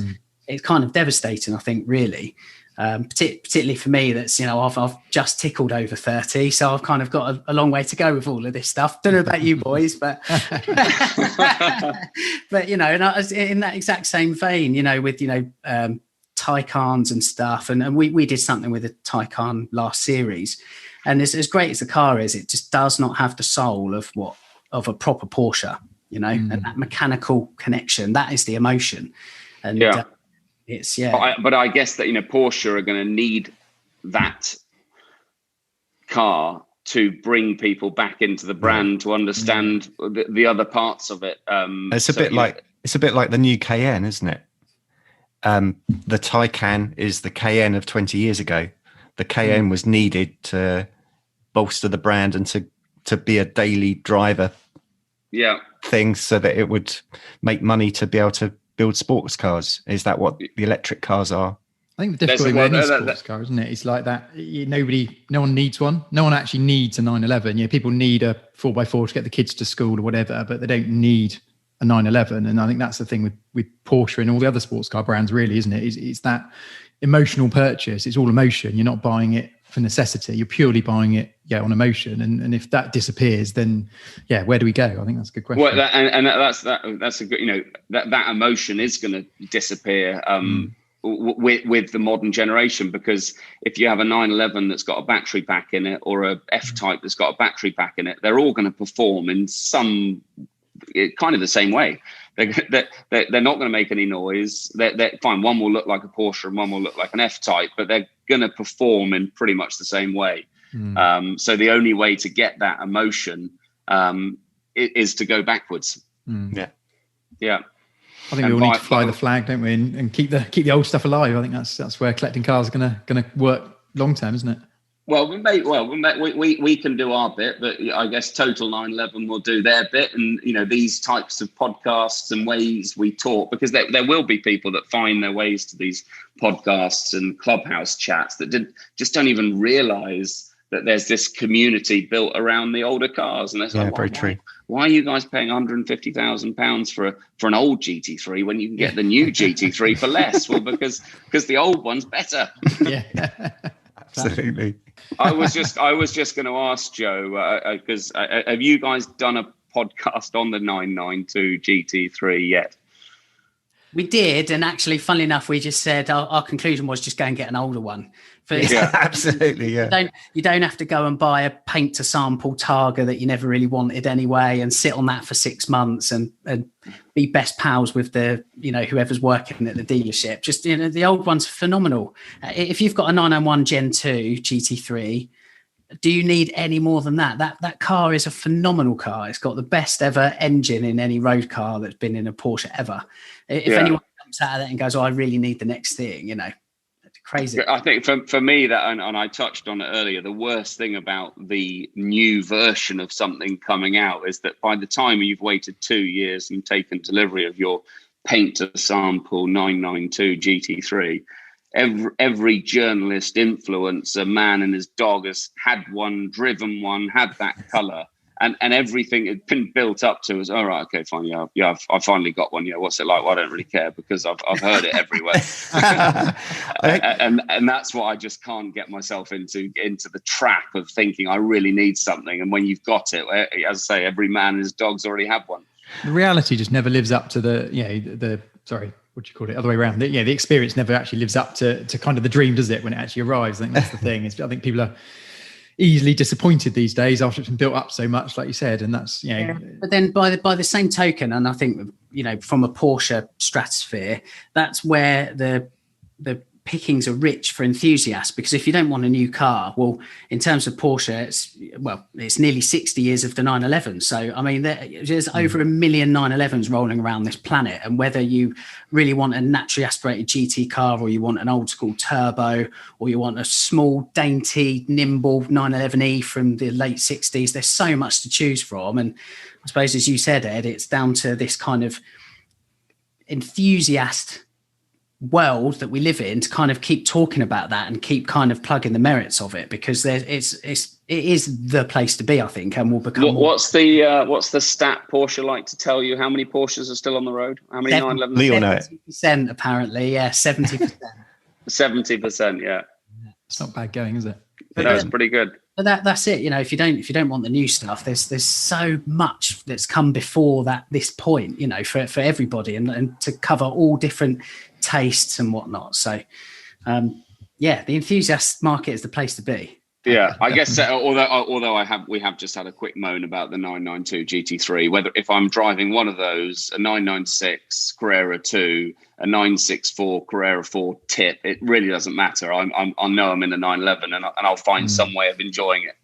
kind of devastating, I think, really. Particularly for me, that's I've just tickled over 30, so I've kind of got a long way to go with all of this stuff. Don't know about you boys, but but and I was in that exact same vein, with Taycans and stuff, and we did something with a Taycan last series, and as great as the car is, it just does not have the soul of a proper Porsche, and that mechanical connection, that is the emotion, and it's but I guess that Porsche are going to need that car to bring people back into the brand, to understand the other parts of it. It's a bit like the new Cayenne, isn't it? The Taycan is the Cayenne of 20 years ago. The Cayenne was needed to bolster the brand and to be a daily driver thing, so that it would make money to be able to build sports cars. Is that what the electric cars are? I think the difficulty with any sports car, isn't it? It's like that. No one needs one. No one actually needs a 911. People need a 4x4 to get the kids to school or whatever, but they don't need a 911. And I think that's the thing with Porsche and all the other sports car brands, really, isn't it? It's that emotional purchase. It's all emotion. You're not buying it for necessity. You're purely buying it, on emotion. And if that disappears, then where do we go? I think that's a good question. Well, that's a good, that emotion is going to disappear with the modern generation, because if you have a 911 that's got a battery pack in it, or a F-Type that's got a battery pack in it, they're all going to perform in some kind of the same way. They're not going to make any noise. They're fine. One will look like a Porsche and one will look like an F-Type, but they're going to perform in pretty much the same way. So the only way to get that emotion is to go backwards. Yeah. I think we all need to fly the flag, don't we, and keep the old stuff alive. I think that's where collecting cars is gonna work long term, isn't it? Well, we can do our bit, but I guess Total 911 will do their bit, and these types of podcasts and ways we talk, because there will be people that find their ways to these podcasts and clubhouse chats that just don't even realise that there's this community built around the older cars, and that's very true. Why are you guys paying £150,000 for an old GT3 when you can get the new GT3 for less? Well, because the old one's better. Yeah, absolutely. I was just going to ask Joe, because have you guys done a podcast on the 992 GT3 yet? We did, and actually, funnily enough, we just said our conclusion was just go and get an older one. Absolutely, yeah. You don't have to go and buy a paint to sample Targa that you never really wanted anyway, and sit on that for 6 months and be best pals with the whoever's working at the dealership. Just the old one's phenomenal. If you've got a 991 Gen 2 GT3, do you need any more than that? That car is a phenomenal car. It's got the best ever engine in any road car that's been in a Porsche ever. If anyone comes out of that and goes, I really need the next thing, it's crazy. I think for me, that, and I touched on it earlier, the worst thing about the new version of something coming out is that by the time you've waited 2 years and taken delivery of your paint to sample 992 GT3, every journalist, influencer, man and his dog has had one, driven one, had that colour, and everything had been built up to as, all right, okay, fine, I've finally got one. What's it like? Well, I don't really care because I've heard it everywhere, and that's what I just can't get myself into the trap of thinking I really need something. And when you've got it, as I say, every man and his dog's already had one. The reality just never lives up to the what do you call it? Other way around. The experience never actually lives up to kind of the dream, does it? When it actually arrives, I think that's the thing. I think people are easily disappointed these days after it's been built up so much, like you said, and that's But then by the same token, and I think from a Porsche stratosphere, that's where the pickings are rich for enthusiasts, because if you don't want a new car, well, in terms of Porsche, it's nearly 60 years of the 911. So, I mean, there's over 1 million 911s rolling around this planet. And whether you really want a naturally aspirated GT car, or you want an old school turbo, or you want a small, dainty, nimble 911E from the late 60s, there's so much to choose from. And I suppose, as you said, Ed, it's down to this kind of enthusiast world that we live in to kind of keep talking about that and keep kind of plugging the merits of it, because it is the place to be, I think, and will become. What's the stat Porsche like to tell you? How many Porsches are still on the road? How many 911s? Lee will know it. 70% apparently, 70%. 70%, yeah. It's not bad going, is it? That's pretty good. But that's it. If you don't want the new stuff, there's so much that's come before this point. For everybody, and to cover all different tastes and whatnot. So, the enthusiast market is the place to be. Yeah, I guess. Although we have just had a quick moan about the 992 GT3. Whether if I'm driving one of those, a 996 Carrera 2, a 964 Carrera 4 tip, it really doesn't matter. I know I'm in the 911, and I'll find some way of enjoying it.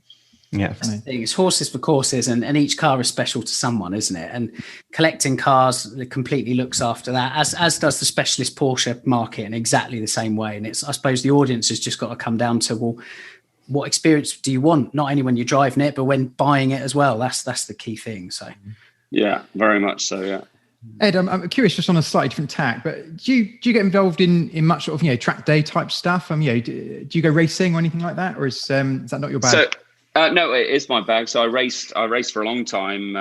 Yeah, that's the thing. It's horses for courses, and each car is special to someone, isn't it? And collecting cars completely looks after that, as does the specialist Porsche market in exactly the same way. And I suppose the audience has just got to come down to, well, what experience do you want? Not only when you're driving it, but when buying it as well. That's the key thing. So, yeah, very much so. Yeah. Ed, I'm curious, just on a slightly different tack, but do you get involved in much sort of track day type stuff? Do you go racing or anything like that, or is that not your bag? No, it is my bag. So I raced for a long time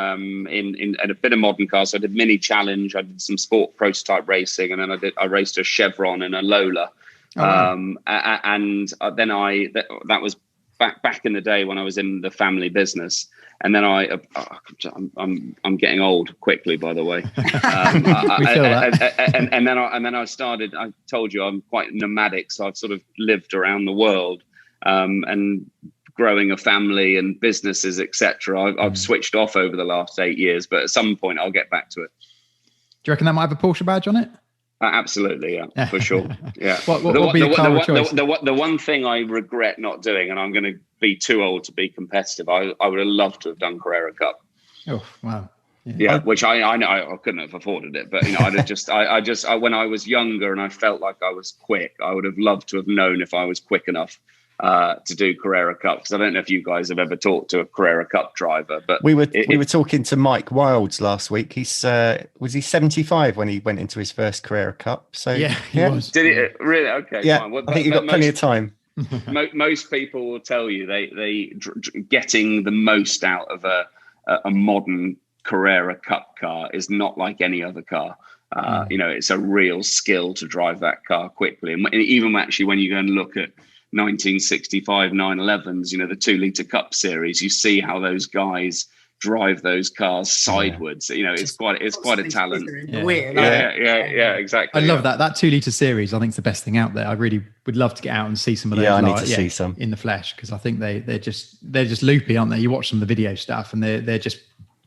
in a bit of modern cars. So I did Mini Challenge, I did some sport prototype racing, and then I raced a Chevron and a Lola. Oh, wow. And then that was back in the day when I was in the family business, and then I'm getting old quickly, by the way. And then I started. I told you I'm quite nomadic, so I've sort of lived around the world, and growing a family and businesses, etc. I've switched off over the last 8 years, but at some point I'll get back to it. Do you reckon that might have a Porsche badge on it? Absolutely, yeah, for sure. Yeah. What would be your car of choice? The one thing I regret not doing, and I'm going to be too old to be competitive, I would have loved to have done Carrera Cup. Oh, wow. Yeah, which I know I couldn't have afforded it, but I'd have just when I was younger and I felt like I was quick, I would have loved to have known if I was quick enough to do Carrera Cup, because I don't know if you guys have ever talked to a Carrera Cup driver, but we were talking to Mike Wilds last week. He's was he 75 when he went into his first Carrera Cup? So yeah, he was. Did it really? Okay, yeah. Fine. Well, I think you got plenty of time. Most people will tell you they getting the most out of a modern Carrera Cup car is not like any other car. It's a real skill to drive that car quickly, and even actually when you go and look at 1965 911s, the 2-litre Cup series, you see how those guys drive those cars sideways. It's quite a talent. Yeah, exactly. I love that 2-litre series. I think it's the best thing out there. I really would love to get out and see some of those. I need to see some in the flesh, because I think they're just loopy, aren't they? You watch some of the video stuff and they're just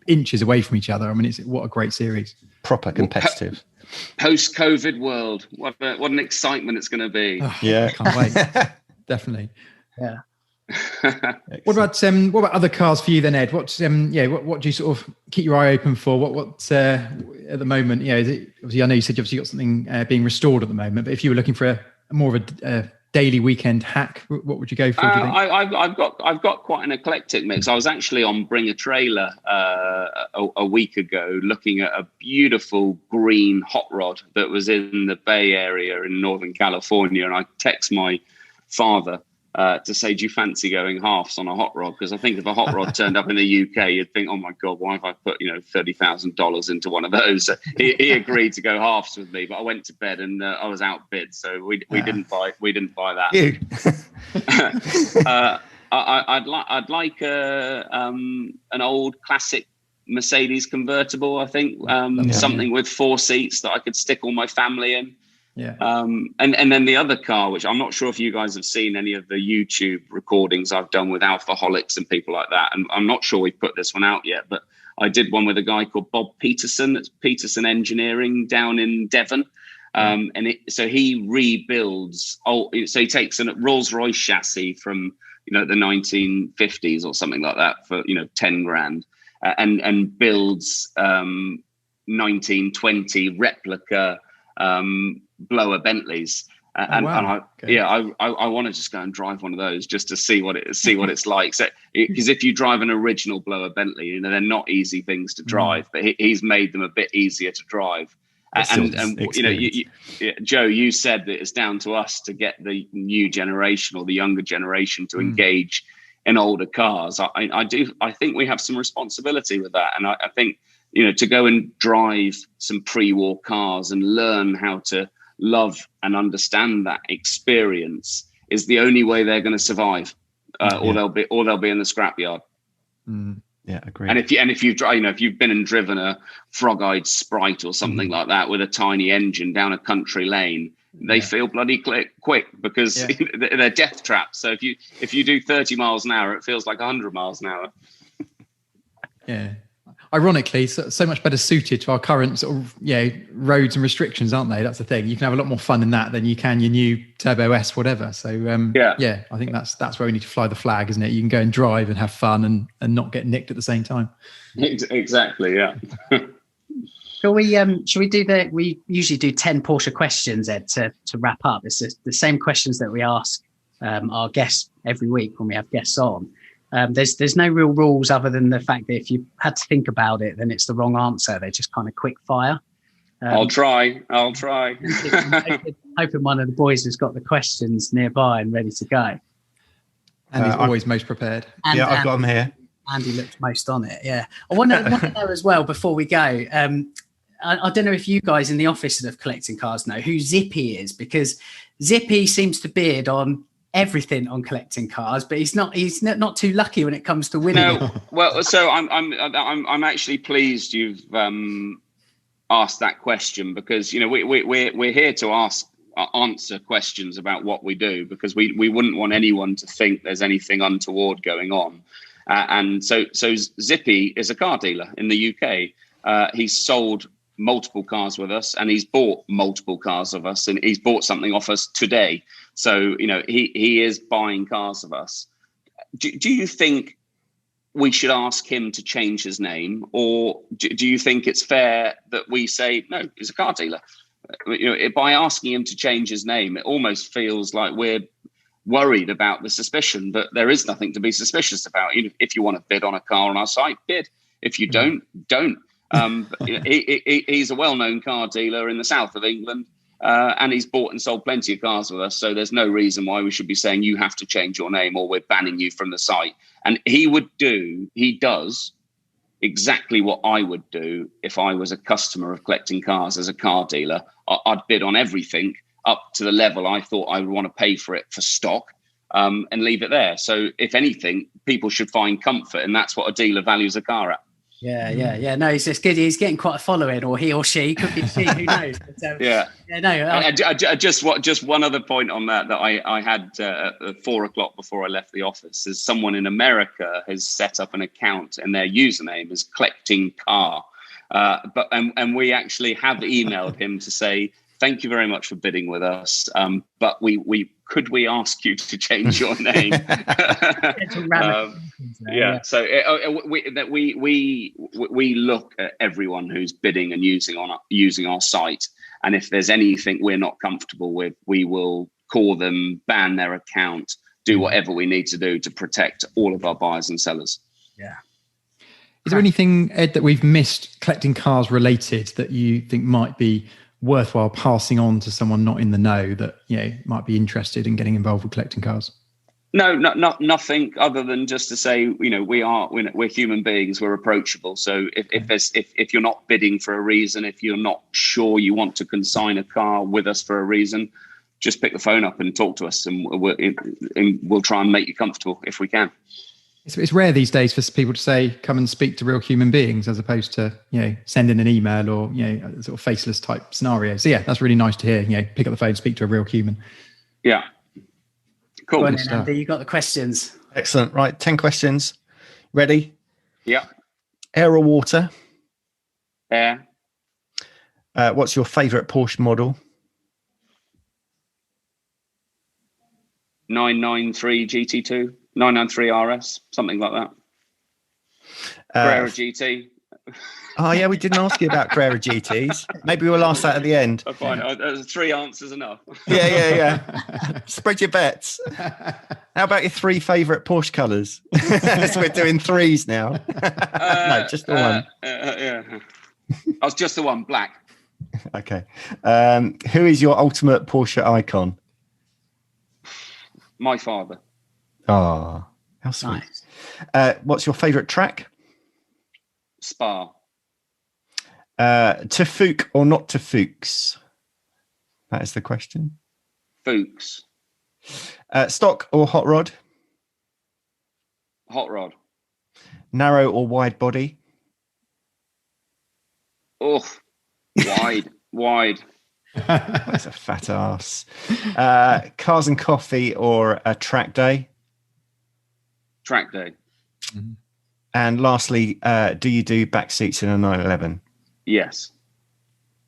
inches away from each other. I mean, what a great series. Proper competitive. Post-COVID world, what an excitement it's going to be. Oh, yeah, can't wait. Definitely. Yeah. What about other cars for you then, Ed? What do you sort of keep your eye open for? What at the moment? Is it obviously? I know you said you obviously got something being restored at the moment, but if you were looking for more of a daily weekend hack, what would you go for? Do you think? I've got quite an eclectic mix. I was actually on Bring a Trailer a week ago, looking at a beautiful green hot rod that was in the Bay Area in Northern California, and I text my father to say, do you fancy going halves on a hot rod? Because I think if a hot rod turned up in the UK, you'd think, oh my God, why have I put $30,000 into one of those? He agreed to go halves with me, but I went to bed and I was outbid, so we didn't buy that. You. I'd like an old classic Mercedes convertible. I think something with 4 seats that I could stick all my family in. Yeah. And then the other car, which I'm not sure if you guys have seen any of the YouTube recordings I've done with Alphaholics and people like that, and I'm not sure we put this one out yet, but I did one with a guy called Bob Peterson. It's Peterson Engineering down in Devon. So he rebuilds. So he takes a Rolls-Royce chassis from the 1950s or something like that for 10 grand, and builds 1920 replica blower Bentleys, I want to just go and drive one of those just to see what it's like. So because if you drive an original blower Bentley, they're not easy things to drive, but he's made them a bit easier to drive. And Joe, you said that it's down to us to get the new generation or the younger generation to engage in older cars. I think we have some responsibility with that, and I think to go and drive some pre-war cars and learn how to love and understand that experience is the only way they're going to survive, or they'll be in the scrapyard. Yeah, agree. And if you drive, if you've been and driven a frog-eyed Sprite or something like that with a tiny engine down a country lane, they feel bloody quick because they're death traps. So if you do 30 miles an hour, it feels like 100 miles an hour. Yeah. Ironically, so much better suited to our current sort of roads and restrictions, aren't they? That's the thing. You can have a lot more fun in that than you can your new Turbo S, whatever. So I think that's where we need to fly the flag, isn't it? You can go and drive and have fun and not get nicked at the same time. Exactly. Yeah. Shall we do we usually do 10 Porsche questions, Ed, to wrap up. It's the same questions that we ask our guests every week when we have guests on. There's no real rules other than the fact that if you had to think about it, then it's the wrong answer. They're just kind of quick fire. I'll try. hoping one of the boys has got the questions nearby and ready to go. And he's always most prepared. I've got them here. Andy looked most on it. Yeah. I want to know as well before we go. I don't know if you guys in the office of collecting cars know who Zippy is, because Zippy seems to bid on everything on collecting cars, but he's not too lucky when it comes to winning. No, well, so I'm actually pleased you've asked that question, because we're here to answer questions about what we do, because we wouldn't want anyone to think there's anything untoward going on. And so Zippy is a car dealer in the UK. He's sold multiple cars with us, and he's bought multiple cars of us, and he's bought something off us today. So he is buying cars of us. Do you think we should ask him to change his name, or do you think it's fair that we say no, he's a car dealer? By asking him to change his name, it almost feels like we're worried about the suspicion, but there is nothing to be suspicious about. If you want to bid on a car on our site, bid. If you don't. He's a well-known car dealer in the south of England, and he's bought and sold plenty of cars with us. So there's no reason why we should be saying you have to change your name or we're banning you from the site. And he does exactly what I would do if I was a customer of collecting cars as a car dealer. I'd bid on everything up to the level I thought I would want to pay for it for stock, and leave it there. So if anything, people should find comfort, and that's what a dealer values a car at. Yeah. No, he's just good. He's getting quite a following, or he or she could be she. Who knows? But, Just one other point on that I had at 4:00 before I left the office is someone in America has set up an account, and their username is collecting car. But we actually have emailed him to say, thank you very much for bidding with us, but could we ask you to change your name? So we look at everyone who's bidding and using our site, and if there's anything we're not comfortable with, we will call them, ban their account, do whatever we need to do to protect all of our buyers and sellers. Yeah. Is there anything, Ed, that we've missed collecting cars related that you think might be worthwhile passing on to someone not in the know that might be interested in getting involved with collecting cars? No, nothing other than just to say, we're human beings, we're approachable. So if you're not bidding for a reason, if you're not sure you want to consign a car with us for a reason, just pick the phone up and talk to us, and we'll try and make you comfortable if we can. It's rare these days for people to say, come and speak to real human beings, as opposed to, send in an email or, a sort of faceless type scenario. So that's really nice to hear, pick up the phone, speak to a real human. Yeah. Cool. Go on then, Andy, you got the questions. Excellent. Right. 10 questions. Ready? Yeah. Air or water? Air. What's your favourite Porsche model? 993 GT2. 993 RS, something like that. Carrera GT. Oh, yeah, we didn't ask you about Carrera GTs. Maybe we'll ask that at the end. Oh, fine. There's 3 answers enough. Yeah. Spread your bets. How about your 3 favourite Porsche colours? So we're doing 3s now. No, just the one. Yeah. I was just the one, black. Okay. Who is your ultimate Porsche icon? My father. Oh, how sweet. Nice. What's your favourite track? Spa. To Fuchs or not to Fuchs? That is the question. Fuchs. Stock or hot rod? Hot rod. Narrow or wide body? Oh, wide. That's a fat ass. Cars and coffee or a track day? Track day. Mm-hmm. And lastly, do you do back seats in a 911? Yes.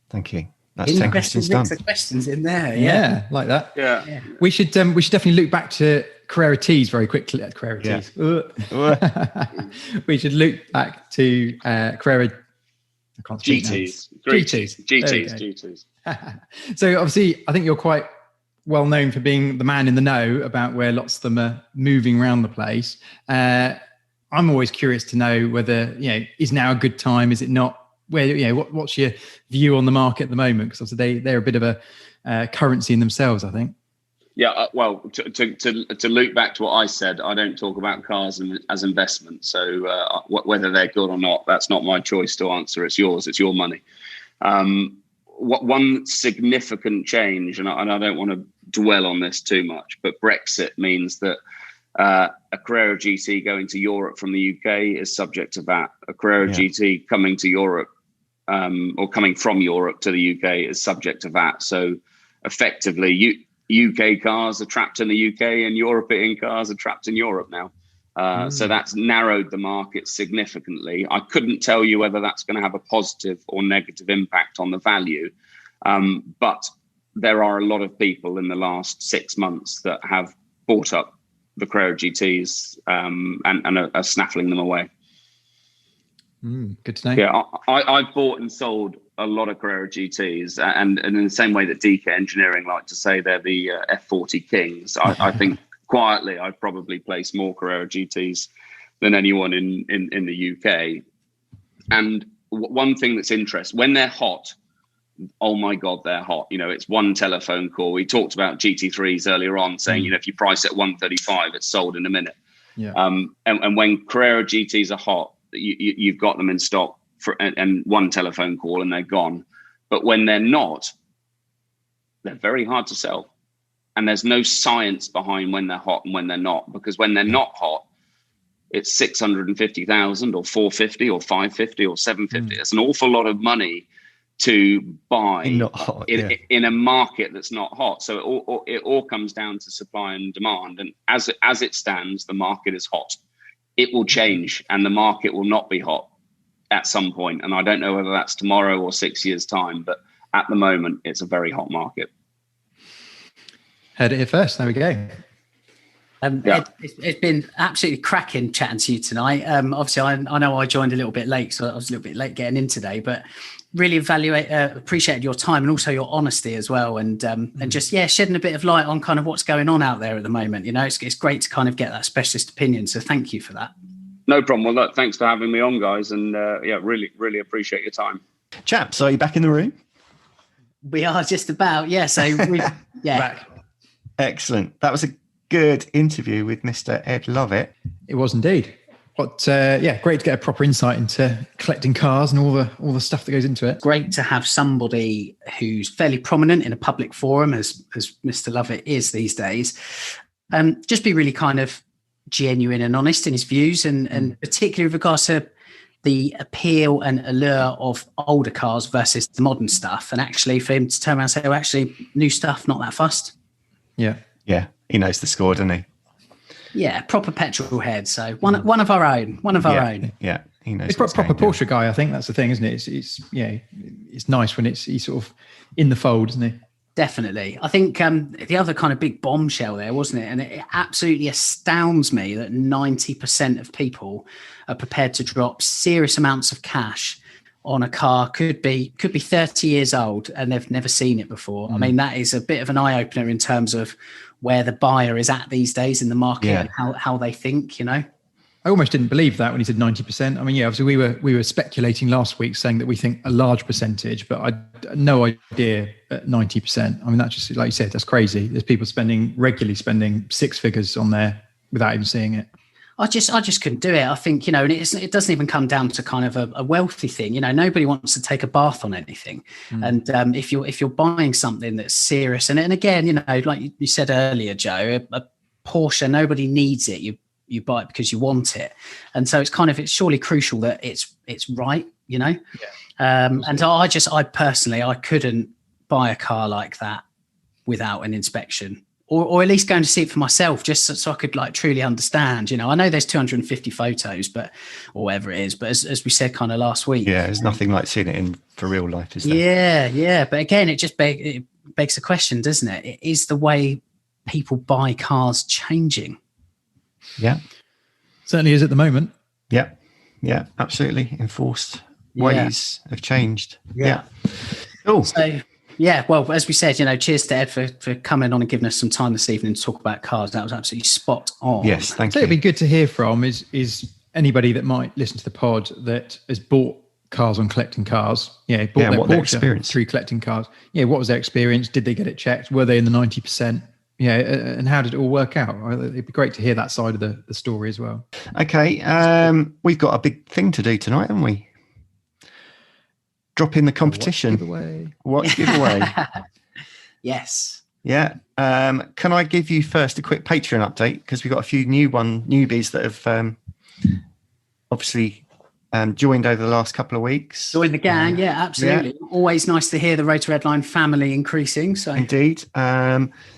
Thank you. That's 10 questions done. Questions in there. Yeah, like that. Yeah. We should definitely look back to Carrera T's very quickly. Carrera T's. We should look back to Carrera. I can't speak GTs. So obviously, I think you're quite well known for being the man in the know about where lots of them are moving around the place. I'm always curious to know whether, is now a good time? Is it not? Where, what's your view on the market at the moment? Because obviously they're a bit of a currency in themselves, I think. Yeah, well, to loop back to what I said, I don't talk about cars as investment. So whether they're good or not, that's not my choice to answer. It's yours. It's your money. one significant change, and I don't want to dwell on this too much, but Brexit means that a Carrera GT going to Europe from the UK is subject to VAT. A Carrera GT coming to Europe or coming from Europe to the UK is subject to VAT. So effectively, UK cars are trapped in the UK and European cars are trapped in Europe now. So that's narrowed the market significantly. I couldn't tell you whether that's going to have a positive or negative impact on the value. But there are a lot of people in the last 6 months that have bought up the Carrera GTs and are snaffling them away. Good to know. Yeah, I've bought and sold a lot of Carrera GTs, and in the same way that DK Engineering like to say they're the F40 kings, I think quietly I've probably placed more Carrera GTs than anyone in the UK. And one thing that's interesting, when they're hot, oh my God, they're hot. You know, it's one telephone call. We talked about GT3s earlier on, saying, you know, if you price at 135, it's sold in a minute. Yeah. And when Carrera GTs are hot, you've got them in stock and one telephone call and they're gone. But when they're not, they're very hard to sell. And there's no science behind when they're hot and when they're not, because when they're not hot, it's 650,000 or 450 or 550 or 750. It's an awful lot of money to buy in a market that's not hot. So it all comes down to supply and demand. And as it stands, the market is hot. It will change and the market will not be hot at some point. And I don't know whether that's tomorrow or 6 years' time, but at the moment, it's a very hot market. Heard it here first. There we go. It's been absolutely cracking chatting to you tonight. Obviously, I know I joined a little bit late, so I was a little bit late getting in today, but really appreciated your time and also your honesty as well. And just, shedding a bit of light on kind of what's going on out there at the moment. You know, it's great to kind of get that specialist opinion. So thank you for that. No problem. Well, look, thanks for having me on, guys. And really, really appreciate your time. Chaps, are you back in the room? We are just about, So Back. Excellent. That was a good interview with Mr. Ed Lovett. It was indeed. Great to get a proper insight into collecting cars and all the stuff that goes into it. Great to have somebody who's fairly prominent in a public forum, as Mr. Lovett is these days, just be really kind of genuine and honest in his views, and particularly with regards to the appeal and allure of older cars versus the modern stuff, and actually for him to turn around and say, "Oh, actually, new stuff, not that fussed." Yeah, he knows the score, doesn't he? Yeah, proper petrol head. So one of our own. Yeah, he knows. He's proper Porsche guy. I think that's the thing, isn't it? It's nice when he's sort of in the fold, isn't he? Definitely. I think the other kind of big bombshell there, wasn't it? And it absolutely astounds me that 90% of people are prepared to drop serious amounts of cash on a car, could be 30 years old, and they've never seen it before. I mean, that is a bit of an eye opener in terms of where the buyer is at these days in the market and how they think, you know. I almost didn't believe that when he said 90%. I mean, obviously we were speculating last week saying that we think a large percentage, but I had no idea at 90%. I mean, that's just, like you said, that's crazy. There's people regularly spending six figures on there without even seeing it. I just couldn't do it. I think, you know, and it doesn't even come down to kind of a wealthy thing. You know, nobody wants to take a bath on anything. And if you're buying something that's serious, and again, you know, like you said earlier, Joe, a Porsche, nobody needs it. You buy it because you want it. And so it's surely crucial that it's right, you know? Yeah. And I personally, I couldn't buy a car like that without an inspection. Or at least going to see it for myself, just so I could like truly understand. You know, I know there's 250 photos, or whatever it is, but as we said kind of last week, there's nothing like seeing it for real life, is there? Yeah. But again, it just begs the question, doesn't it? It is the way people buy cars changing. Yeah, certainly is at the moment. Yeah, absolutely. Enforced ways have changed. Yeah. Oh, so. Yeah, well, as we said, you know, cheers to Ed for coming on and giving us some time this evening to talk about cars. That was absolutely spot on. Yes, thank you. It'd be good to hear from is anybody that might listen to the pod that has bought cars on collecting cars. Bought their Porsche through collecting cars. Yeah, what was their experience? Did they get it checked? Were they in the 90%? Yeah, and how did it all work out? It'd be great to hear that side of the story as well. Okay, we've got a big thing to do tonight, haven't we? drop in the competition. Watch giveaway. Yes. Yeah. Can I give you first a quick Patreon update? Because we've got a few newbies that have obviously joined over the last couple of weeks. Join the gang. Yeah, absolutely. Yeah. Always nice to hear the Road to Redline family increasing. So indeed.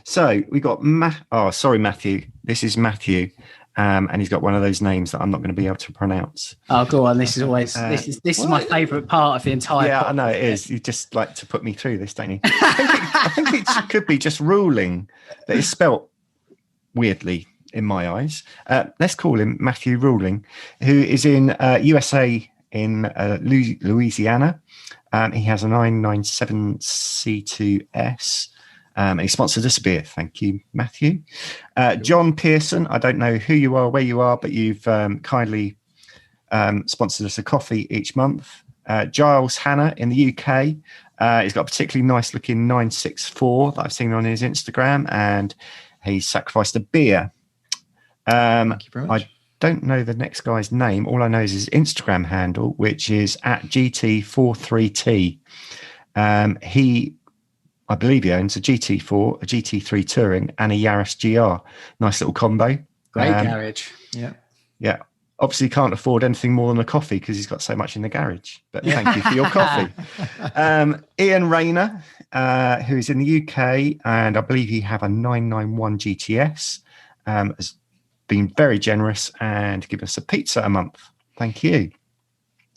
So we got Matthew. This is Matthew. And he's got one of those names that I'm not going to be able to pronounce. Oh, go on. This is always this is my favourite part of the entire. Yeah, podcast. I know it is. You just like to put me through this, don't you? I think it could be just ruling that it's spelt weirdly in my eyes. Let's call him Matthew Ruling, who is in USA in Louisiana. He has a 997 C2S. And he sponsored us a beer. Thank you, Matthew. John Pearson, I don't know who you are, where you are, but you've kindly sponsored us a coffee each month. Giles Hanna in the UK. He's got a particularly nice looking 964 that I've seen on his Instagram, and he's sacrificed a beer. Thank you very much. I don't know the next guy's name. All I know is his Instagram handle, which is at GT43T. I believe he owns a GT4, a GT3 Touring, and a Yaris GR. Nice little combo. Great garage. Yeah. Yeah. Obviously, can't afford anything more than a coffee because he's got so much in the garage. But thank you for your coffee. Ian Rayner, who's in the UK, and I believe he have a 991 GTS, has been very generous and given us a pizza a month. Thank you.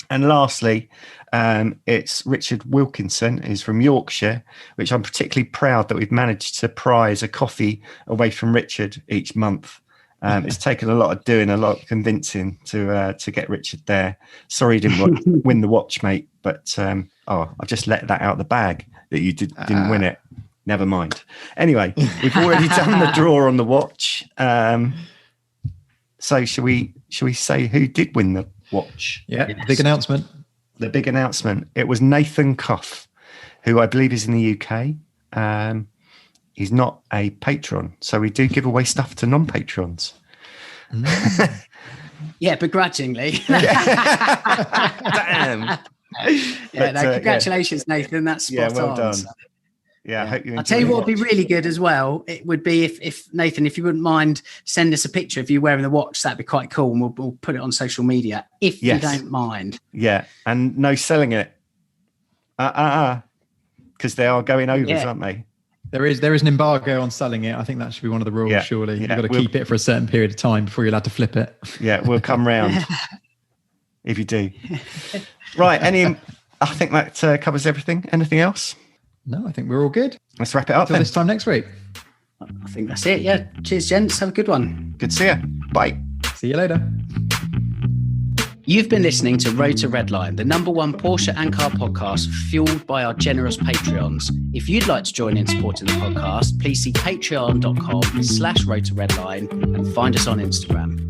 And lastly, it's Richard Wilkinson, who's from Yorkshire, which I'm particularly proud that we've managed to prize a coffee away from Richard each month. It's taken a lot of doing, a lot of convincing to get Richard there. Sorry you didn't win the watch, mate, but I've just let that out of the bag that you didn't win it. Never mind. Anyway, we've already done the draw on the watch. So shall we say who did win the watch? Yeah, yes. Big announcement. The big announcement. It was Nathan Cuff, who I believe is in the UK. He's not a patron, so we do give away stuff to non-patrons. Yeah, begrudgingly. Damn. Congratulations, Nathan. That's spot well on. Done. Yeah, I hope you enjoy. I'll tell you what would be really good as well. It would be if Nathan, if you wouldn't mind, send us a picture of you wearing the watch. That'd be quite cool, and we'll put it on social media if you don't mind. Yeah, and no selling it. Because they are going overs, aren't they? There is an embargo on selling it. I think that should be one of the rules. Surely you've got to keep it for a certain period of time before you're allowed to flip it. Yeah, we'll come round if you do. Right, I think that covers everything. Anything else? No, I think we're all good. Let's wrap it up until this time next week. I think that's it. Yeah. Cheers, gents. Have a good one. Good to see you. Bye. See you later. You've been listening to Road to Redline, the #1 Porsche and Car podcast fueled by our generous Patreons. If you'd like to join in supporting the podcast, please see patreon.com/Road to Redline and find us on Instagram.